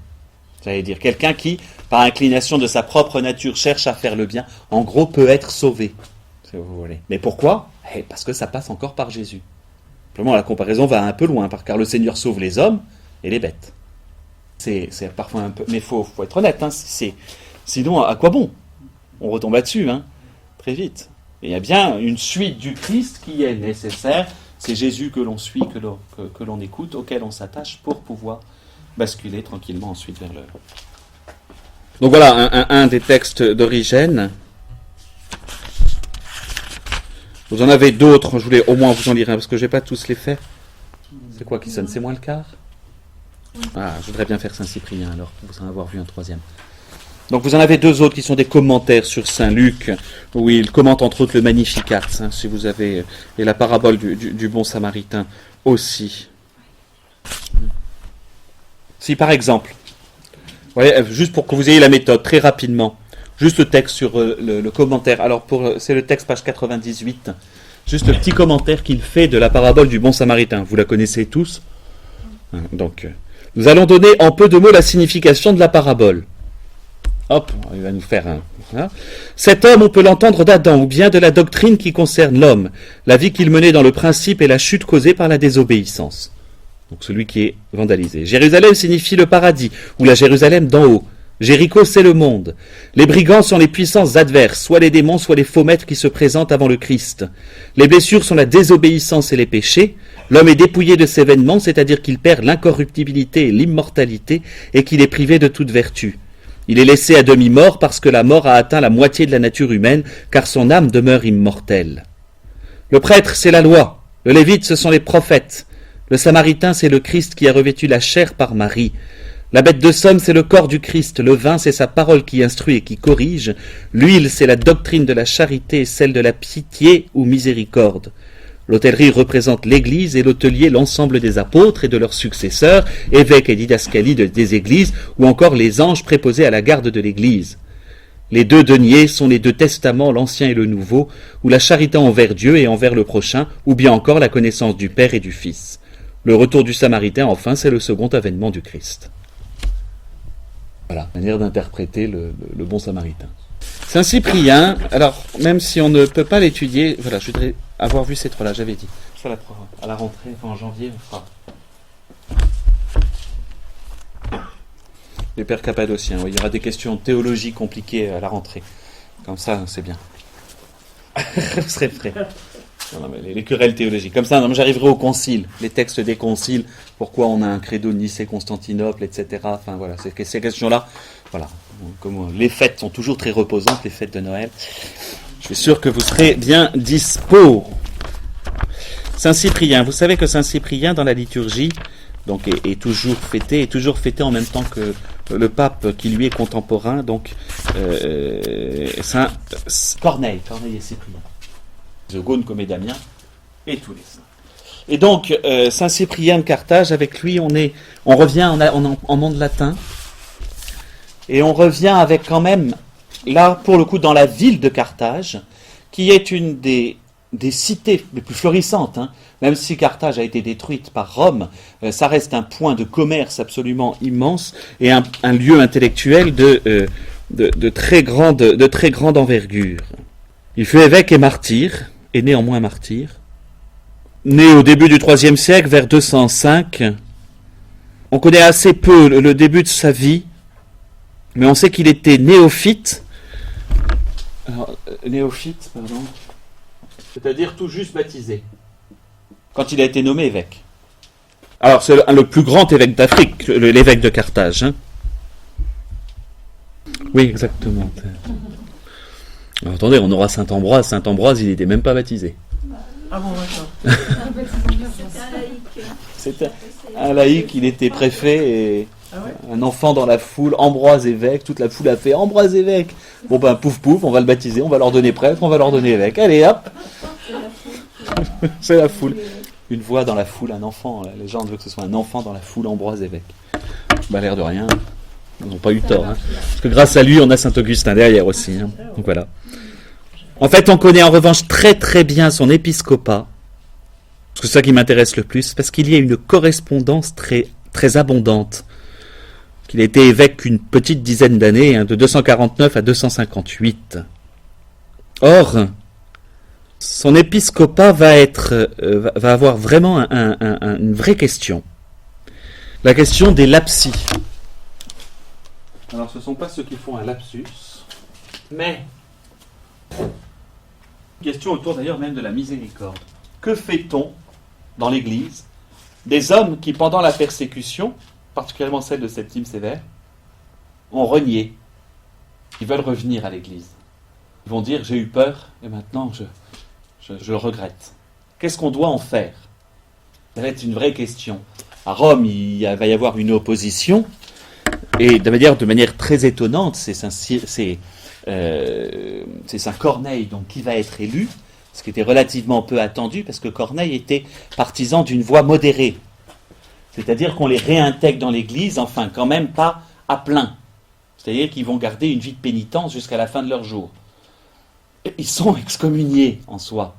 Ça veut dire quelqu'un qui, par inclination de sa propre nature, cherche à faire le bien, en gros peut être sauvé, si vous voulez. Mais pourquoi ? Parce que ça passe encore par Jésus. Simplement, la comparaison va un peu loin, car le Seigneur sauve les hommes et les bêtes. C'est parfois un peu... Mais il faut être honnête, sinon à quoi bon ? On retombe là-dessus, très vite. Et il y a bien une suite du Christ qui est nécessaire. C'est Jésus que l'on suit, que l'on écoute, auquel on s'attache pour pouvoir basculer tranquillement ensuite vers l'œuvre. Donc voilà un des textes d'Origène. Vous en avez d'autres, je voulais au moins vous en lire un, parce que je ne vais pas tous les faire. C'est quoi qui sonne ? C'est moins le quart ? Je voudrais bien faire Saint-Cyprien alors, pour vous en avoir vu un troisième. Donc vous en avez deux autres qui sont des commentaires sur Saint-Luc, où il commente entre autres le Magnificat, si vous avez, et la parabole du bon Samaritain aussi. Si par exemple, voyez, juste pour que vous ayez la méthode, très rapidement, juste le texte sur le commentaire, alors c'est le texte page 98, juste le petit commentaire qu'il fait de la parabole du bon Samaritain, vous la connaissez tous, donc nous allons donner en peu de mots la signification de la parabole. Hop, il va nous faire un... Cet homme, on peut l'entendre d'Adam, ou bien de la doctrine qui concerne l'homme, la vie qu'il menait dans le principe et la chute causée par la désobéissance. Donc celui qui est vandalisé. Jérusalem signifie le paradis, ou la Jérusalem d'en haut. Jéricho, c'est le monde. Les brigands sont les puissances adverses, soit les démons, soit les faux maîtres qui se présentent avant le Christ. Les blessures sont la désobéissance et les péchés. L'homme est dépouillé de ses vêtements, c'est-à-dire qu'il perd l'incorruptibilité et l'immortalité, et qu'il est privé de toute vertu. Il est laissé à demi-mort parce que la mort a atteint la moitié de la nature humaine, car son âme demeure immortelle. Le prêtre, c'est la loi. Le lévite, ce sont les prophètes. Le samaritain, c'est le Christ qui a revêtu la chair par Marie. La bête de somme, c'est le corps du Christ. Le vin, c'est sa parole qui instruit et qui corrige. L'huile, c'est la doctrine de la charité et celle de la pitié ou miséricorde. L'autellerie représente l'Église et l'hôtelier l'ensemble des apôtres et de leurs successeurs, évêques et didascalies des églises, ou encore les anges préposés à la garde de l'Église. Les deux deniers sont les deux testaments, l'Ancien et le Nouveau, ou la charité envers Dieu et envers le prochain, ou bien encore la connaissance du Père et du Fils. Le retour du Samaritain, enfin, c'est le second avènement du Christ. Voilà, manière d'interpréter le bon Samaritain. Saint-Cyprien, alors, même si on ne peut pas l'étudier, voilà, je voudrais avoir vu ces trois-là, j'avais dit. Ça, à la rentrée, en janvier, on fera. Les pères cappadociens, oui, il y aura des questions de théologie compliquées à la rentrée. Comme ça, c'est bien. Vous serez prêts. Non, mais les querelles théologiques. Comme ça, j'arriverai au concile, les textes des conciles, pourquoi on a un credo de Nicée, Constantinople, etc. Enfin voilà, ces questions-là, voilà. Comme les fêtes sont toujours très reposantes, les fêtes de Noël, je suis sûr que vous serez bien dispo. Saint-Cyprien, vous savez que Saint-Cyprien, dans la liturgie, donc est toujours fêté en même temps que le pape qui lui est contemporain, donc Saint Corneille et Cyprien. Zogone comme Damien et tous les saints. Et donc, Saint-Cyprien de Carthage, avec lui, on revient en monde latin, et on revient avec quand même, là, pour le coup, dans la ville de Carthage, qui est une des cités les plus florissantes, hein. Même si Carthage a été détruite par Rome, ça reste un point de commerce absolument immense, et un lieu intellectuel de très grande envergure. Il fut évêque et martyr, et néanmoins martyr. Né au début du IIIe siècle, vers 205, on connaît assez peu le début de sa vie, mais on sait qu'il était néophyte. Alors, c'est-à-dire tout juste baptisé, quand il a été nommé évêque. Alors, c'est le plus grand évêque d'Afrique, l'évêque de Carthage. Hein. Oui, exactement. Alors, attendez, on aura Saint-Ambroise. Saint-Ambroise, il n'était même pas baptisé. Ah bon, d'accord. C'était un laïc, il était préfet et Ah ouais. un enfant dans la foule, Ambroise évêque, toute la foule a fait Ambroise évêque. Bon ben pouf pouf, on va le baptiser, on va l'ordonner prêtre, on va l'ordonner évêque. Allez hop. C'est la foule. Une voix dans la foule, un enfant. La légende veut que ce soit un enfant dans la foule, Ambroise évêque. Bah l'air de rien, ils n'ont pas eu tort. Hein. Parce que grâce à lui, on a Saint-Augustin derrière aussi. Hein. Donc voilà. En fait, on connaît en revanche très très bien son épiscopat. Parce que c'est ça qui m'intéresse le plus, parce qu'il y a une correspondance très, très abondante. Qu'il a été évêque une petite dizaine d'années, hein, de 249 à 258. Or, son épiscopat va avoir vraiment une vraie question. La question des lapsi. Alors, ce ne sont pas ceux qui font un lapsus, mais question autour d'ailleurs même de la miséricorde. Que fait-on dans l'Église des hommes qui, pendant la persécution, particulièrement celle de Septime Sévère, ont renié, ils veulent revenir à l'Église. Ils vont dire, j'ai eu peur, et maintenant je le regrette. Qu'est-ce qu'on doit en faire? Ça va être une vraie question. À Rome, il va y avoir une opposition, et de manière très étonnante, c'est Saint Corneille donc, qui va être élu, ce qui était relativement peu attendu, parce que Corneille était partisan d'une voie modérée. C'est-à-dire qu'on les réintègre dans l'Église, enfin quand même pas à plein. C'est-à-dire qu'ils vont garder une vie de pénitence jusqu'à la fin de leur jour. Ils sont excommuniés en soi.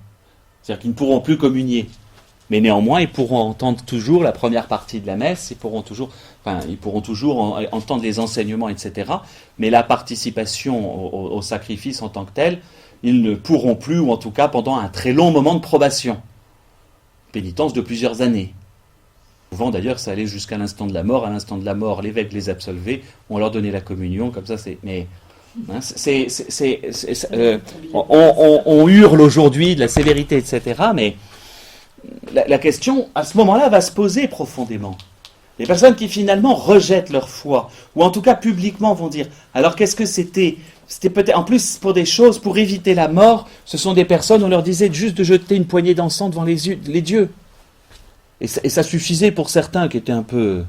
C'est-à-dire qu'ils ne pourront plus communier. Mais néanmoins, ils pourront entendre toujours la première partie de la messe, ils pourront toujours entendre les enseignements, etc. Mais la participation au sacrifice en tant que tel, ils ne pourront plus, ou en tout cas pendant un très long moment de probation. Pénitence de plusieurs années. Souvent d'ailleurs, ça allait jusqu'à l'instant de la mort. À l'instant de la mort, l'évêque les absolvait, on leur donnait la communion, comme ça c'est... Mais hein, on hurle aujourd'hui de la sévérité, etc. Mais la question, à ce moment-là, va se poser profondément. Les personnes qui finalement rejettent leur foi, ou en tout cas publiquement vont dire, alors qu'est-ce que c'était? C'était peut-être, en plus pour des choses, pour éviter la mort, ce sont des personnes, on leur disait juste de jeter une poignée d'encens devant les dieux. Et ça suffisait pour certains qui étaient un peu...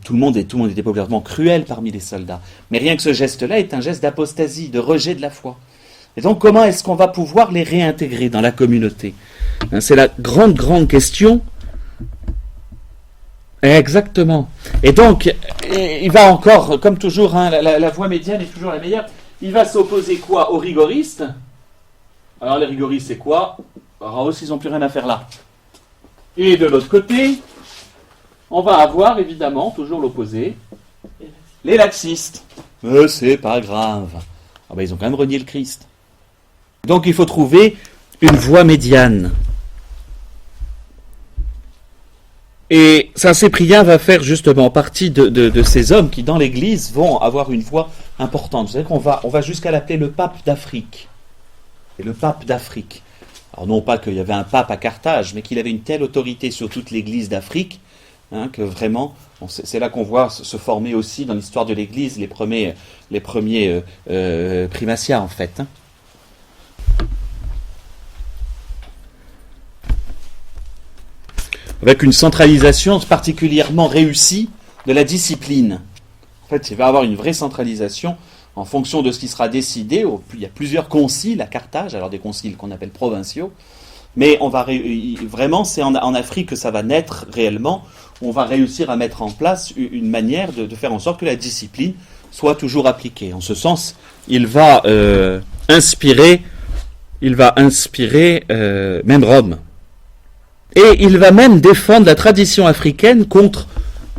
Tout le monde était populairement cruel parmi les soldats. Mais rien que ce geste-là est un geste d'apostasie, de rejet de la foi. Et donc comment est-ce qu'on va pouvoir les réintégrer dans la communauté? C'est la grande question. Exactement. Et donc, il va encore, comme toujours, hein, la voie médiane est toujours la meilleure, il va s'opposer quoi? Aux rigoristes. Alors les rigoristes, c'est quoi? Alors aussi, ils n'ont plus rien à faire là. Et de l'autre côté, on va avoir évidemment toujours l'opposé, les laxistes. C'est pas grave. Ah ben, ils ont quand même renié le Christ. Donc il faut trouver une voie médiane. Et Saint Cyprien va faire justement partie de ces hommes qui, dans l'Église, vont avoir une voix importante. Vous savez qu'on va jusqu'à l'appeler le pape d'Afrique. Et le pape d'Afrique. Alors non pas qu'il y avait un pape à Carthage, mais qu'il avait une telle autorité sur toute l'Église d'Afrique, que vraiment, c'est là qu'on voit se former aussi dans l'histoire de l'Église les premiers primatiats en fait. Avec une centralisation particulièrement réussie de la discipline. En fait, il va y avoir une vraie centralisation en fonction de ce qui sera décidé. Il y a plusieurs conciles à Carthage, alors des conciles qu'on appelle provinciaux, mais vraiment, c'est en Afrique que ça va naître réellement. On va réussir à mettre en place une manière de faire en sorte que la discipline soit toujours appliquée. En ce sens, il va inspirer même Rome. Et il va même défendre la tradition africaine contre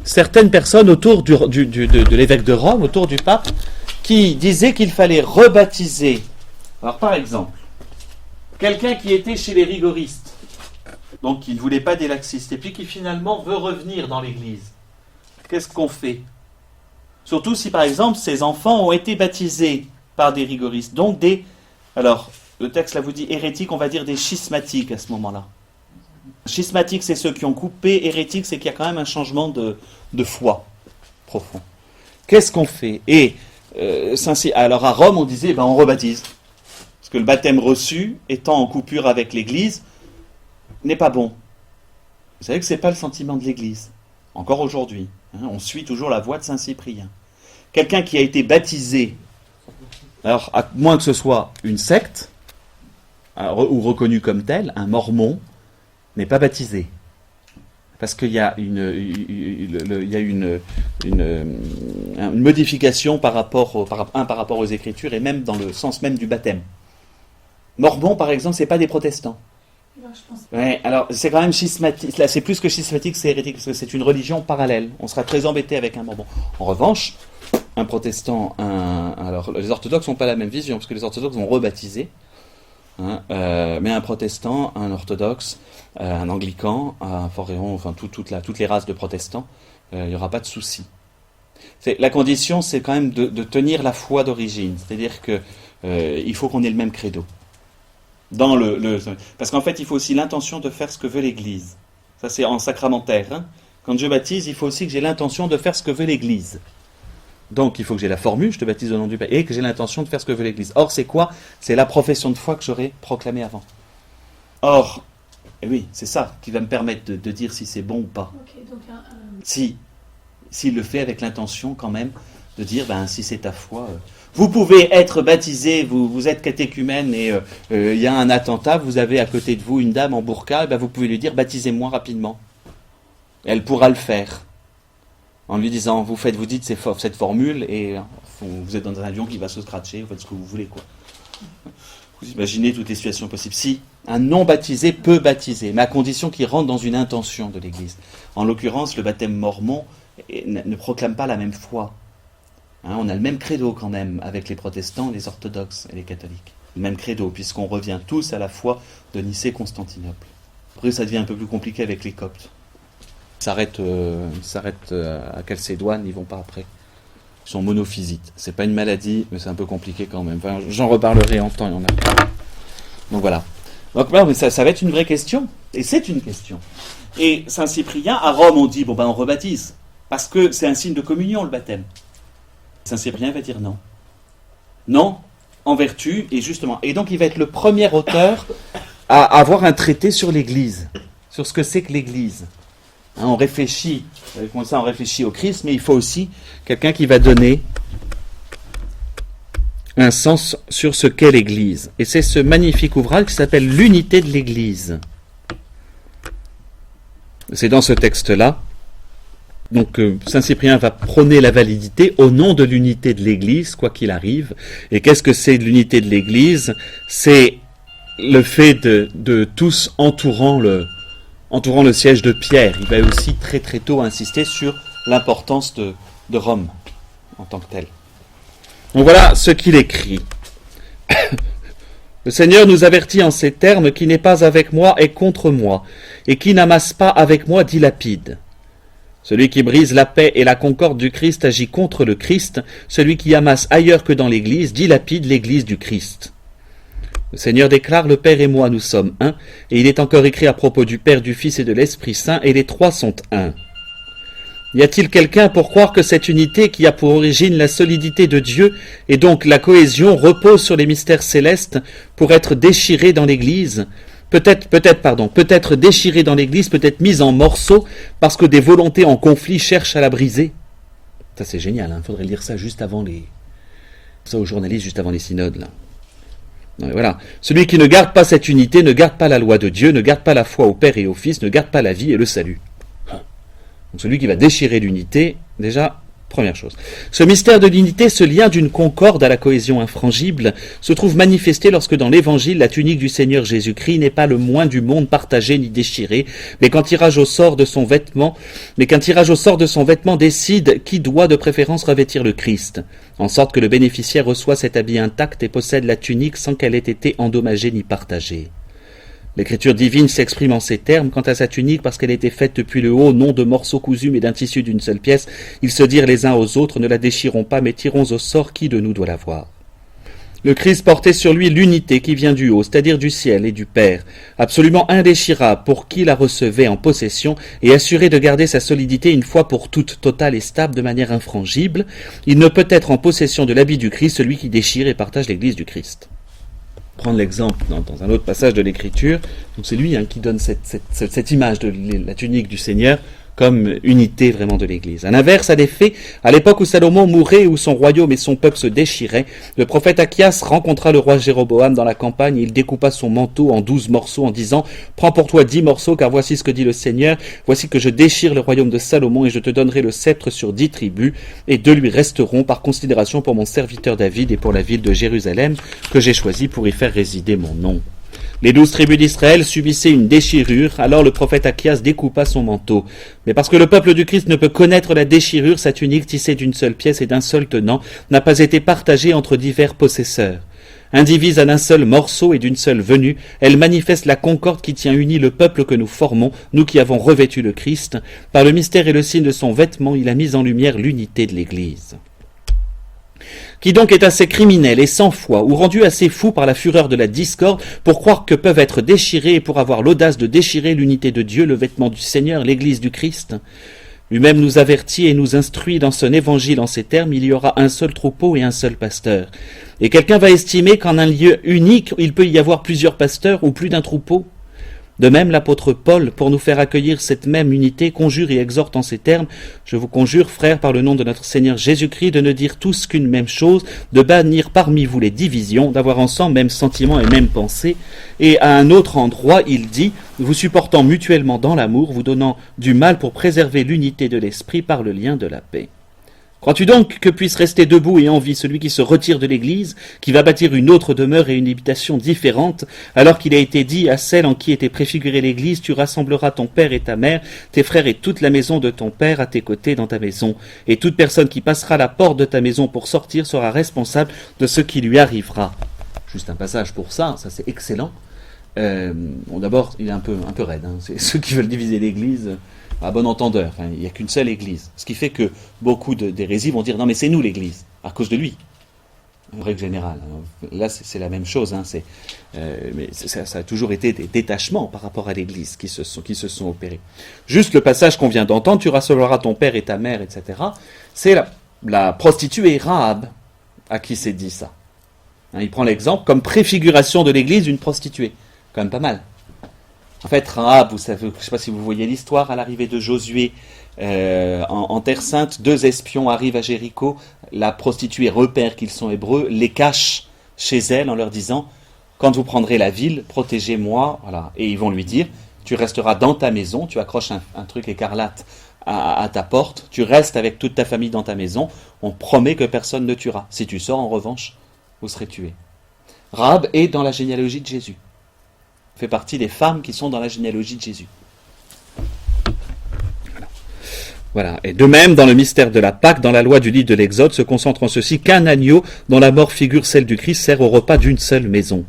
certaines personnes autour de l'évêque de Rome, autour du pape, qui disaient qu'il fallait rebaptiser. Alors par exemple, quelqu'un qui était chez les rigoristes, donc qui ne voulait pas des laxistes, et puis qui finalement veut revenir dans l'Église. Qu'est-ce qu'on fait? Surtout si par exemple ces enfants ont été baptisés par des rigoristes, donc alors le texte là vous dit hérétiques, on va dire des schismatiques à ce moment-là. Schismatiques, c'est ceux qui ont coupé. Hérétiques, c'est qu'il y a quand même un changement de foi profond. Qu'est-ce qu'on fait? Et alors à Rome, on disait, on rebaptise. Parce que le baptême reçu, étant en coupure avec l'Église, n'est pas bon. Vous savez que ce n'est pas le sentiment de l'Église. Encore aujourd'hui. On suit toujours la voie de Saint Cyprien. Quelqu'un qui a été baptisé, alors à moins que ce soit une secte, ou reconnu comme tel, un mormon, n'est pas baptisé. Parce qu'il y a une modification par rapport aux Écritures et même dans le sens même du baptême. Mormon, par exemple, c'est pas des protestants. Ouais, alors c'est quand même schismatique. Là, c'est plus que schismatique, c'est hérétique, parce que c'est une religion parallèle. On sera très embêté avec un mormon. En revanche, un protestant, alors les orthodoxes n'ont pas la même vision, parce que les orthodoxes vont rebaptiser. Mais un protestant, un orthodoxe, un anglican, un foréon, enfin toutes les races de protestants, il n'y aura pas de souci. La condition, c'est quand même de tenir la foi d'origine, c'est-à-dire que il faut qu'on ait le même credo. Parce qu'en fait, il faut aussi l'intention de faire ce que veut l'Église. Ça, c'est en sacramentaire. Quand je baptise, il faut aussi que j'ai l'intention de faire ce que veut l'Église. Donc, il faut que j'ai la formule, je te baptise au nom du Père, et que j'ai l'intention de faire ce que veut l'Église. Or, c'est quoi? C'est la profession de foi que j'aurais proclamée avant. Or, et oui, c'est ça qui va me permettre de dire si c'est bon ou pas. Okay, donc S'il le fait avec l'intention quand même de dire, si c'est ta foi... Vous pouvez être baptisé, vous êtes catéchumène et il y a un attentat, vous avez à côté de vous une dame en burqa, et vous pouvez lui dire, baptisez-moi rapidement. Elle pourra le faire. En lui disant, vous dites cette formule et vous êtes dans un avion qui va se scratcher, vous faites ce que vous voulez, quoi. Vous imaginez toutes les situations possibles. Si un non-baptisé peut baptiser, mais à condition qu'il rentre dans une intention de l'Église. En l'occurrence, le baptême mormon ne proclame pas la même foi. On a le même credo quand même avec les protestants, les orthodoxes et les catholiques. Le même credo, puisqu'on revient tous à la foi de Nicée-Constantinople. Après, ça devient un peu plus compliqué avec les Coptes. Ils s'arrêtent à Chalcédoine, ils vont pas après. Ils sont monophysites. C'est pas une maladie, mais c'est un peu compliqué quand même. Enfin, j'en reparlerai en temps et en heure. Donc voilà. Donc mais ça va être une vraie question. Et c'est une question. Et Saint Cyprien, à Rome, on dit, on rebaptise. Parce que c'est un signe de communion, le baptême. Saint Cyprien va dire non. Non, en vertu, et justement. Et donc il va être le premier auteur à avoir un traité sur l'Église. Sur ce que c'est que l'Église. On réfléchit, comme ça on réfléchit au Christ, mais il faut aussi quelqu'un qui va donner un sens sur ce qu'est l'Église. Et c'est ce magnifique ouvrage qui s'appelle l'unité de l'Église. C'est dans ce texte-là. Donc Saint Cyprien va prôner la validité au nom de l'unité de l'Église, quoi qu'il arrive. Et qu'est-ce que c'est de l'unité de l'Église? C'est le fait de tous entourant le siège de Pierre. Il va aussi très très tôt insister sur l'importance de Rome en tant que telle. Donc voilà ce qu'il écrit. Le Seigneur nous avertit en ces termes: qui n'est pas avec moi est contre moi, et qui n'amasse pas avec moi dilapide. Celui qui brise la paix et la concorde du Christ agit contre le Christ. Celui qui amasse ailleurs que dans l'Église dilapide l'Église du Christ. Le Seigneur déclare: le Père et moi nous sommes un, et il est encore écrit à propos du Père, du Fils et de l'Esprit Saint, et les trois sont un. Y a-t-il quelqu'un pour croire que cette unité qui a pour origine la solidité de Dieu et donc la cohésion repose sur les mystères célestes pour être déchirée dans l'Église, peut-être déchirée dans l'Église, peut-être mise en morceaux parce que des volontés en conflit cherchent à la briser? Ça c'est génial, hein, faudrait lire ça juste avant ça aux journalistes juste avant les synodes là. Non, voilà. Celui qui ne garde pas cette unité ne garde pas la loi de Dieu, ne garde pas la foi au Père et au Fils, ne garde pas la vie et le salut. Donc celui qui va déchirer l'unité, déjà, première chose. Ce mystère de l'unité, ce lien d'une concorde à la cohésion infrangible, se trouve manifesté lorsque dans l'Évangile, la tunique du Seigneur Jésus-Christ n'est pas le moins du monde partagé ni déchiré, mais qu'un tirage au sort de son vêtement décide qui doit de préférence revêtir le Christ, en sorte que le bénéficiaire reçoit cet habit intact et possède la tunique sans qu'elle ait été endommagée ni partagée. L'écriture divine s'exprime en ces termes: quant à sa tunique, parce qu'elle était faite depuis le haut, non de morceaux cousus, mais d'un tissu d'une seule pièce, ils se dirent les uns aux autres: ne la déchirons pas, mais tirons au sort qui de nous doit l'avoir. Le Christ portait sur lui l'unité qui vient du haut, c'est-à-dire du ciel et du Père, absolument indéchirable pour qui la recevait en possession et assuré de garder sa solidité une fois pour toutes, totale et stable de manière infrangible. Il ne peut être en possession de l'habit du Christ celui qui déchire et partage l'Église du Christ. Prendre l'exemple dans un autre passage de l'Écriture, donc c'est lui qui donne cette image de la tunique du Seigneur comme unité vraiment de l'Église. À l'inverse, à l'effet, à l'époque où Salomon mourait, où son royaume et son peuple se déchiraient, le prophète Achias rencontra le roi Jéroboam dans la campagne et il découpa son manteau en 12 morceaux en disant: prends pour toi 10 morceaux, car voici ce que dit le Seigneur, voici que je déchire le royaume de Salomon et je te donnerai le sceptre sur 10 tribus, et 2 lui resteront par considération pour mon serviteur David et pour la ville de Jérusalem que j'ai choisie pour y faire résider mon nom. Les 12 tribus d'Israël subissaient une déchirure, alors le prophète Achias découpa son manteau. Mais parce que le peuple du Christ ne peut connaître la déchirure, sa tunique tissée d'une seule pièce et d'un seul tenant n'a pas été partagée entre divers possesseurs. Indivise en un seul morceau et d'une seule venue, elle manifeste la concorde qui tient uni le peuple que nous formons, nous qui avons revêtu le Christ. Par le mystère et le signe de son vêtement, il a mis en lumière l'unité de l'Église. Qui donc est assez criminel et sans foi, ou rendu assez fou par la fureur de la discorde, pour croire que peuvent être déchirés et pour avoir l'audace de déchirer l'unité de Dieu, le vêtement du Seigneur, l'Église du Christ? Lui-même nous avertit et nous instruit dans son évangile en ces termes: il y aura un seul troupeau et un seul pasteur. Et quelqu'un va estimer qu'en un lieu unique, il peut y avoir plusieurs pasteurs ou plus d'un troupeau? De même, l'apôtre Paul, pour nous faire accueillir cette même unité, conjure et exhorte en ces termes: je vous conjure, frères, par le nom de notre Seigneur Jésus-Christ, de ne dire tous qu'une même chose, de bannir parmi vous les divisions, d'avoir ensemble même sentiment et même pensée. Et à un autre endroit, il dit: vous supportant mutuellement dans l'amour, vous donnant du mal pour préserver l'unité de l'esprit par le lien de la paix. Crois-tu donc que puisse rester debout et en vie celui qui se retire de l'Église, qui va bâtir une autre demeure et une habitation différente, alors qu'il a été dit à celle en qui était préfigurée l'Église: tu rassembleras ton père et ta mère, tes frères et toute la maison de ton père à tes côtés dans ta maison, et toute personne qui passera la porte de ta maison pour sortir sera responsable de ce qui lui arrivera. Juste un passage pour ça c'est excellent. Bon, d'abord, il est un peu raide, c'est ceux qui veulent diviser l'Église à bon entendeur. Il n'y a qu'une seule Église. Ce qui fait que beaucoup d'hérésies vont dire: non mais c'est nous l'Église, à cause de lui. En règle générale. Là c'est la même chose. Mais ça a toujours été des détachements par rapport à l'Église qui se sont opérés. Juste le passage qu'on vient d'entendre: tu rassembleras ton père et ta mère, etc. C'est la prostituée Rahab à qui c'est dit ça. Il prend l'exemple comme préfiguration de l'Église d'une prostituée. Quand même pas mal. En fait, Rahab, vous savez, je ne sais pas si vous voyez l'histoire, à l'arrivée de Josué en Terre Sainte, 2 espions arrivent à Jéricho, la prostituée repère qu'ils sont hébreux, les cache chez elle en leur disant: quand vous prendrez la ville, protégez-moi. Voilà. Et ils vont lui dire: tu resteras dans ta maison, tu accroches un truc écarlate à ta porte, tu restes avec toute ta famille dans ta maison, on promet que personne ne tuera. Si tu sors, en revanche, vous serez tués. Rahab est dans la généalogie de Jésus. Fait partie des femmes qui sont dans la généalogie de Jésus. Voilà. Et de même, dans le mystère de la Pâque, dans la loi du livre de l'Exode, se concentre en ceci qu'un agneau, dont la mort figure celle du Christ, sert au repas d'une seule maison.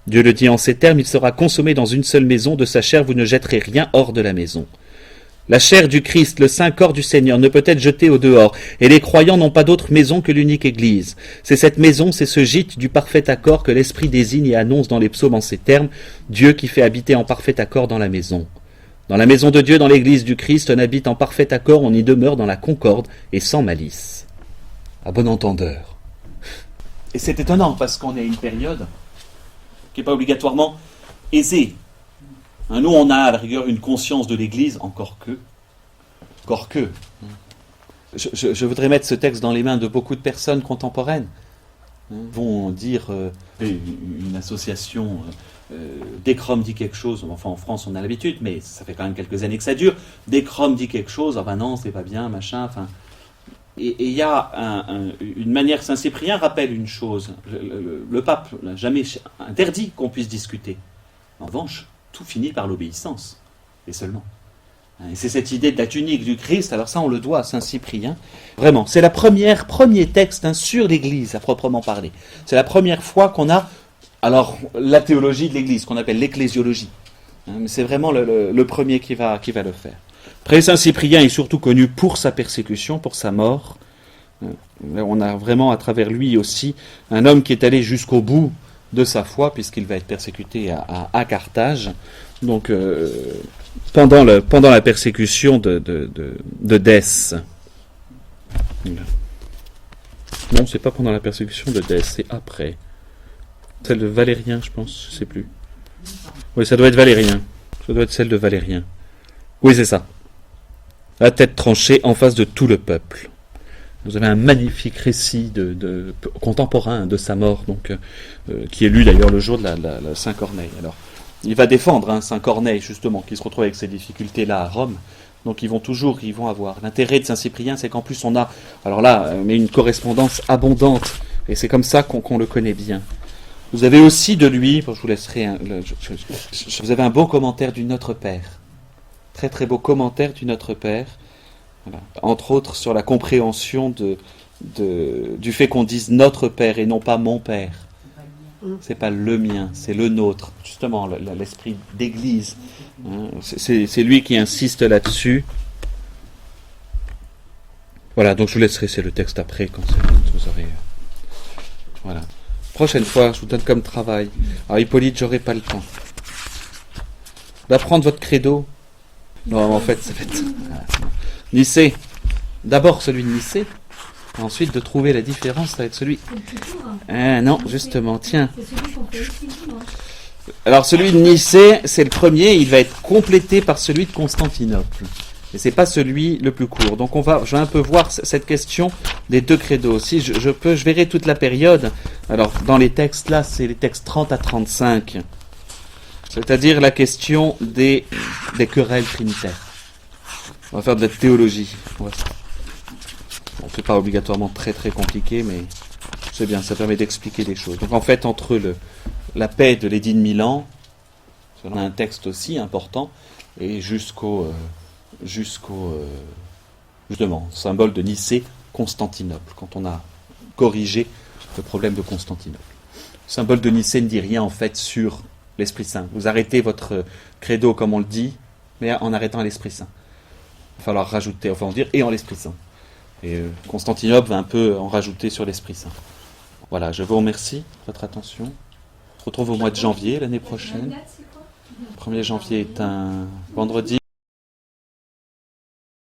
Dieu le dit en ces termes, il sera consommé dans une seule maison, de sa chair vous ne jetterez rien hors de la maison. La chair du Christ, le saint corps du Seigneur, ne peut être jetée au dehors, et les croyants n'ont pas d'autre maison que l'unique Église. C'est cette maison, c'est ce gîte du parfait accord que l'Esprit désigne et annonce dans les psaumes en ces termes, Dieu qui fait habiter en parfait accord dans la maison. Dans la maison de Dieu, dans l'Église du Christ, on habite en parfait accord, on y demeure dans la concorde et sans malice. À bon entendeur. Et c'est étonnant, parce qu'on est à une période qui n'est pas obligatoirement aisée. Nous, on a à la rigueur une conscience de l'Église, encore que. Je voudrais mettre ce texte dans les mains de beaucoup de personnes contemporaines. Vont dire, une association, dès que Rome dit quelque chose, enfin en France on a l'habitude, mais ça fait quand même quelques années que ça dure, dès que Rome dit quelque chose, ah ben non, c'est pas bien, machin, enfin. Et il y a une manière, Saint-Cyprien rappelle une chose, le pape n'a jamais interdit qu'on puisse discuter. En revanche, tout finit par l'obéissance, et seulement. Et c'est cette idée de la tunique du Christ, alors ça on le doit à Saint-Cyprien. Vraiment, c'est le premier texte sur l'Église à proprement parler. C'est la première fois qu'on a, alors, la théologie de l'Église, qu'on appelle l'ecclésiologie. Mais c'est vraiment le premier qui va le faire. Après, Saint-Cyprien est surtout connu pour sa persécution, pour sa mort. On a vraiment à travers lui aussi un homme qui est allé jusqu'au bout de sa foi, puisqu'il va être persécuté à Carthage. Donc, pendant la persécution de Dès. Non, c'est pas pendant la persécution de Dès, c'est après. Celle de Valérien, je pense, je sais plus. Oui, ça doit être Valérien. Ça doit être celle de Valérien. Oui, c'est ça. La tête tranchée en face de tout le peuple. Vous avez un magnifique récit contemporain de sa mort, donc qui est lu d'ailleurs le jour de la Saint-Corneille. Alors, il va défendre Saint Corneille, justement, qui se retrouve avec ces difficultés-là à Rome. Donc ils vont avoir. L'intérêt de Saint-Cyprien, c'est qu'en plus on a, alors là, mais une correspondance abondante, et c'est comme ça qu'on le connaît bien. Vous avez aussi de lui, je vous laisserai, vous avez un beau commentaire du Notre Père. Très très beau commentaire du Notre Père. Voilà. Entre autres sur la compréhension du fait qu'on dise Notre Père et non pas mon Père. C'est pas le mien, c'est le nôtre. Justement, l'esprit d'église. C'est lui qui insiste là-dessus. Voilà, donc je vous laisserai, c'est le texte après, quand vous aurez... Voilà. Prochaine fois, je vous donne comme travail. Alors Hippolyte, j'aurai pas le temps. D'apprendre votre credo. Non, en fait, ça va être... Nicée. D'abord celui de Nicée. Ensuite, de trouver la différence avec celui... non, justement, tiens. C'est celui qu'on fait ici, non ? Alors, celui de Nicée, c'est le premier, il va être complété par celui de Constantinople. Et c'est pas celui le plus court. Donc, je vais un peu voir cette question des deux credos. Si je verrai toute la période. Alors, dans les textes, là, c'est les textes 30 à 35. C'est-à-dire la question des querelles trinitaires. On va faire de la théologie. Bon, c'est pas obligatoirement très très compliqué, mais c'est bien, ça permet d'expliquer des choses. Donc en fait, entre la paix de l'édit de Milan, on a un texte aussi important, et jusqu'au justement, symbole de Nicée, Constantinople, quand on a corrigé le problème de Constantinople. Le symbole de Nicée ne dit rien en fait sur l'Esprit Saint. Vous arrêtez votre credo comme on le dit, mais en arrêtant l'Esprit Saint. Il va falloir rajouter, enfin on dire, et en l'Esprit Saint. Et Constantinople va un peu en rajouter sur l'Esprit Saint. Voilà, je vous remercie de votre attention. On se retrouve au mois de janvier l'année prochaine. 1er janvier est un vendredi.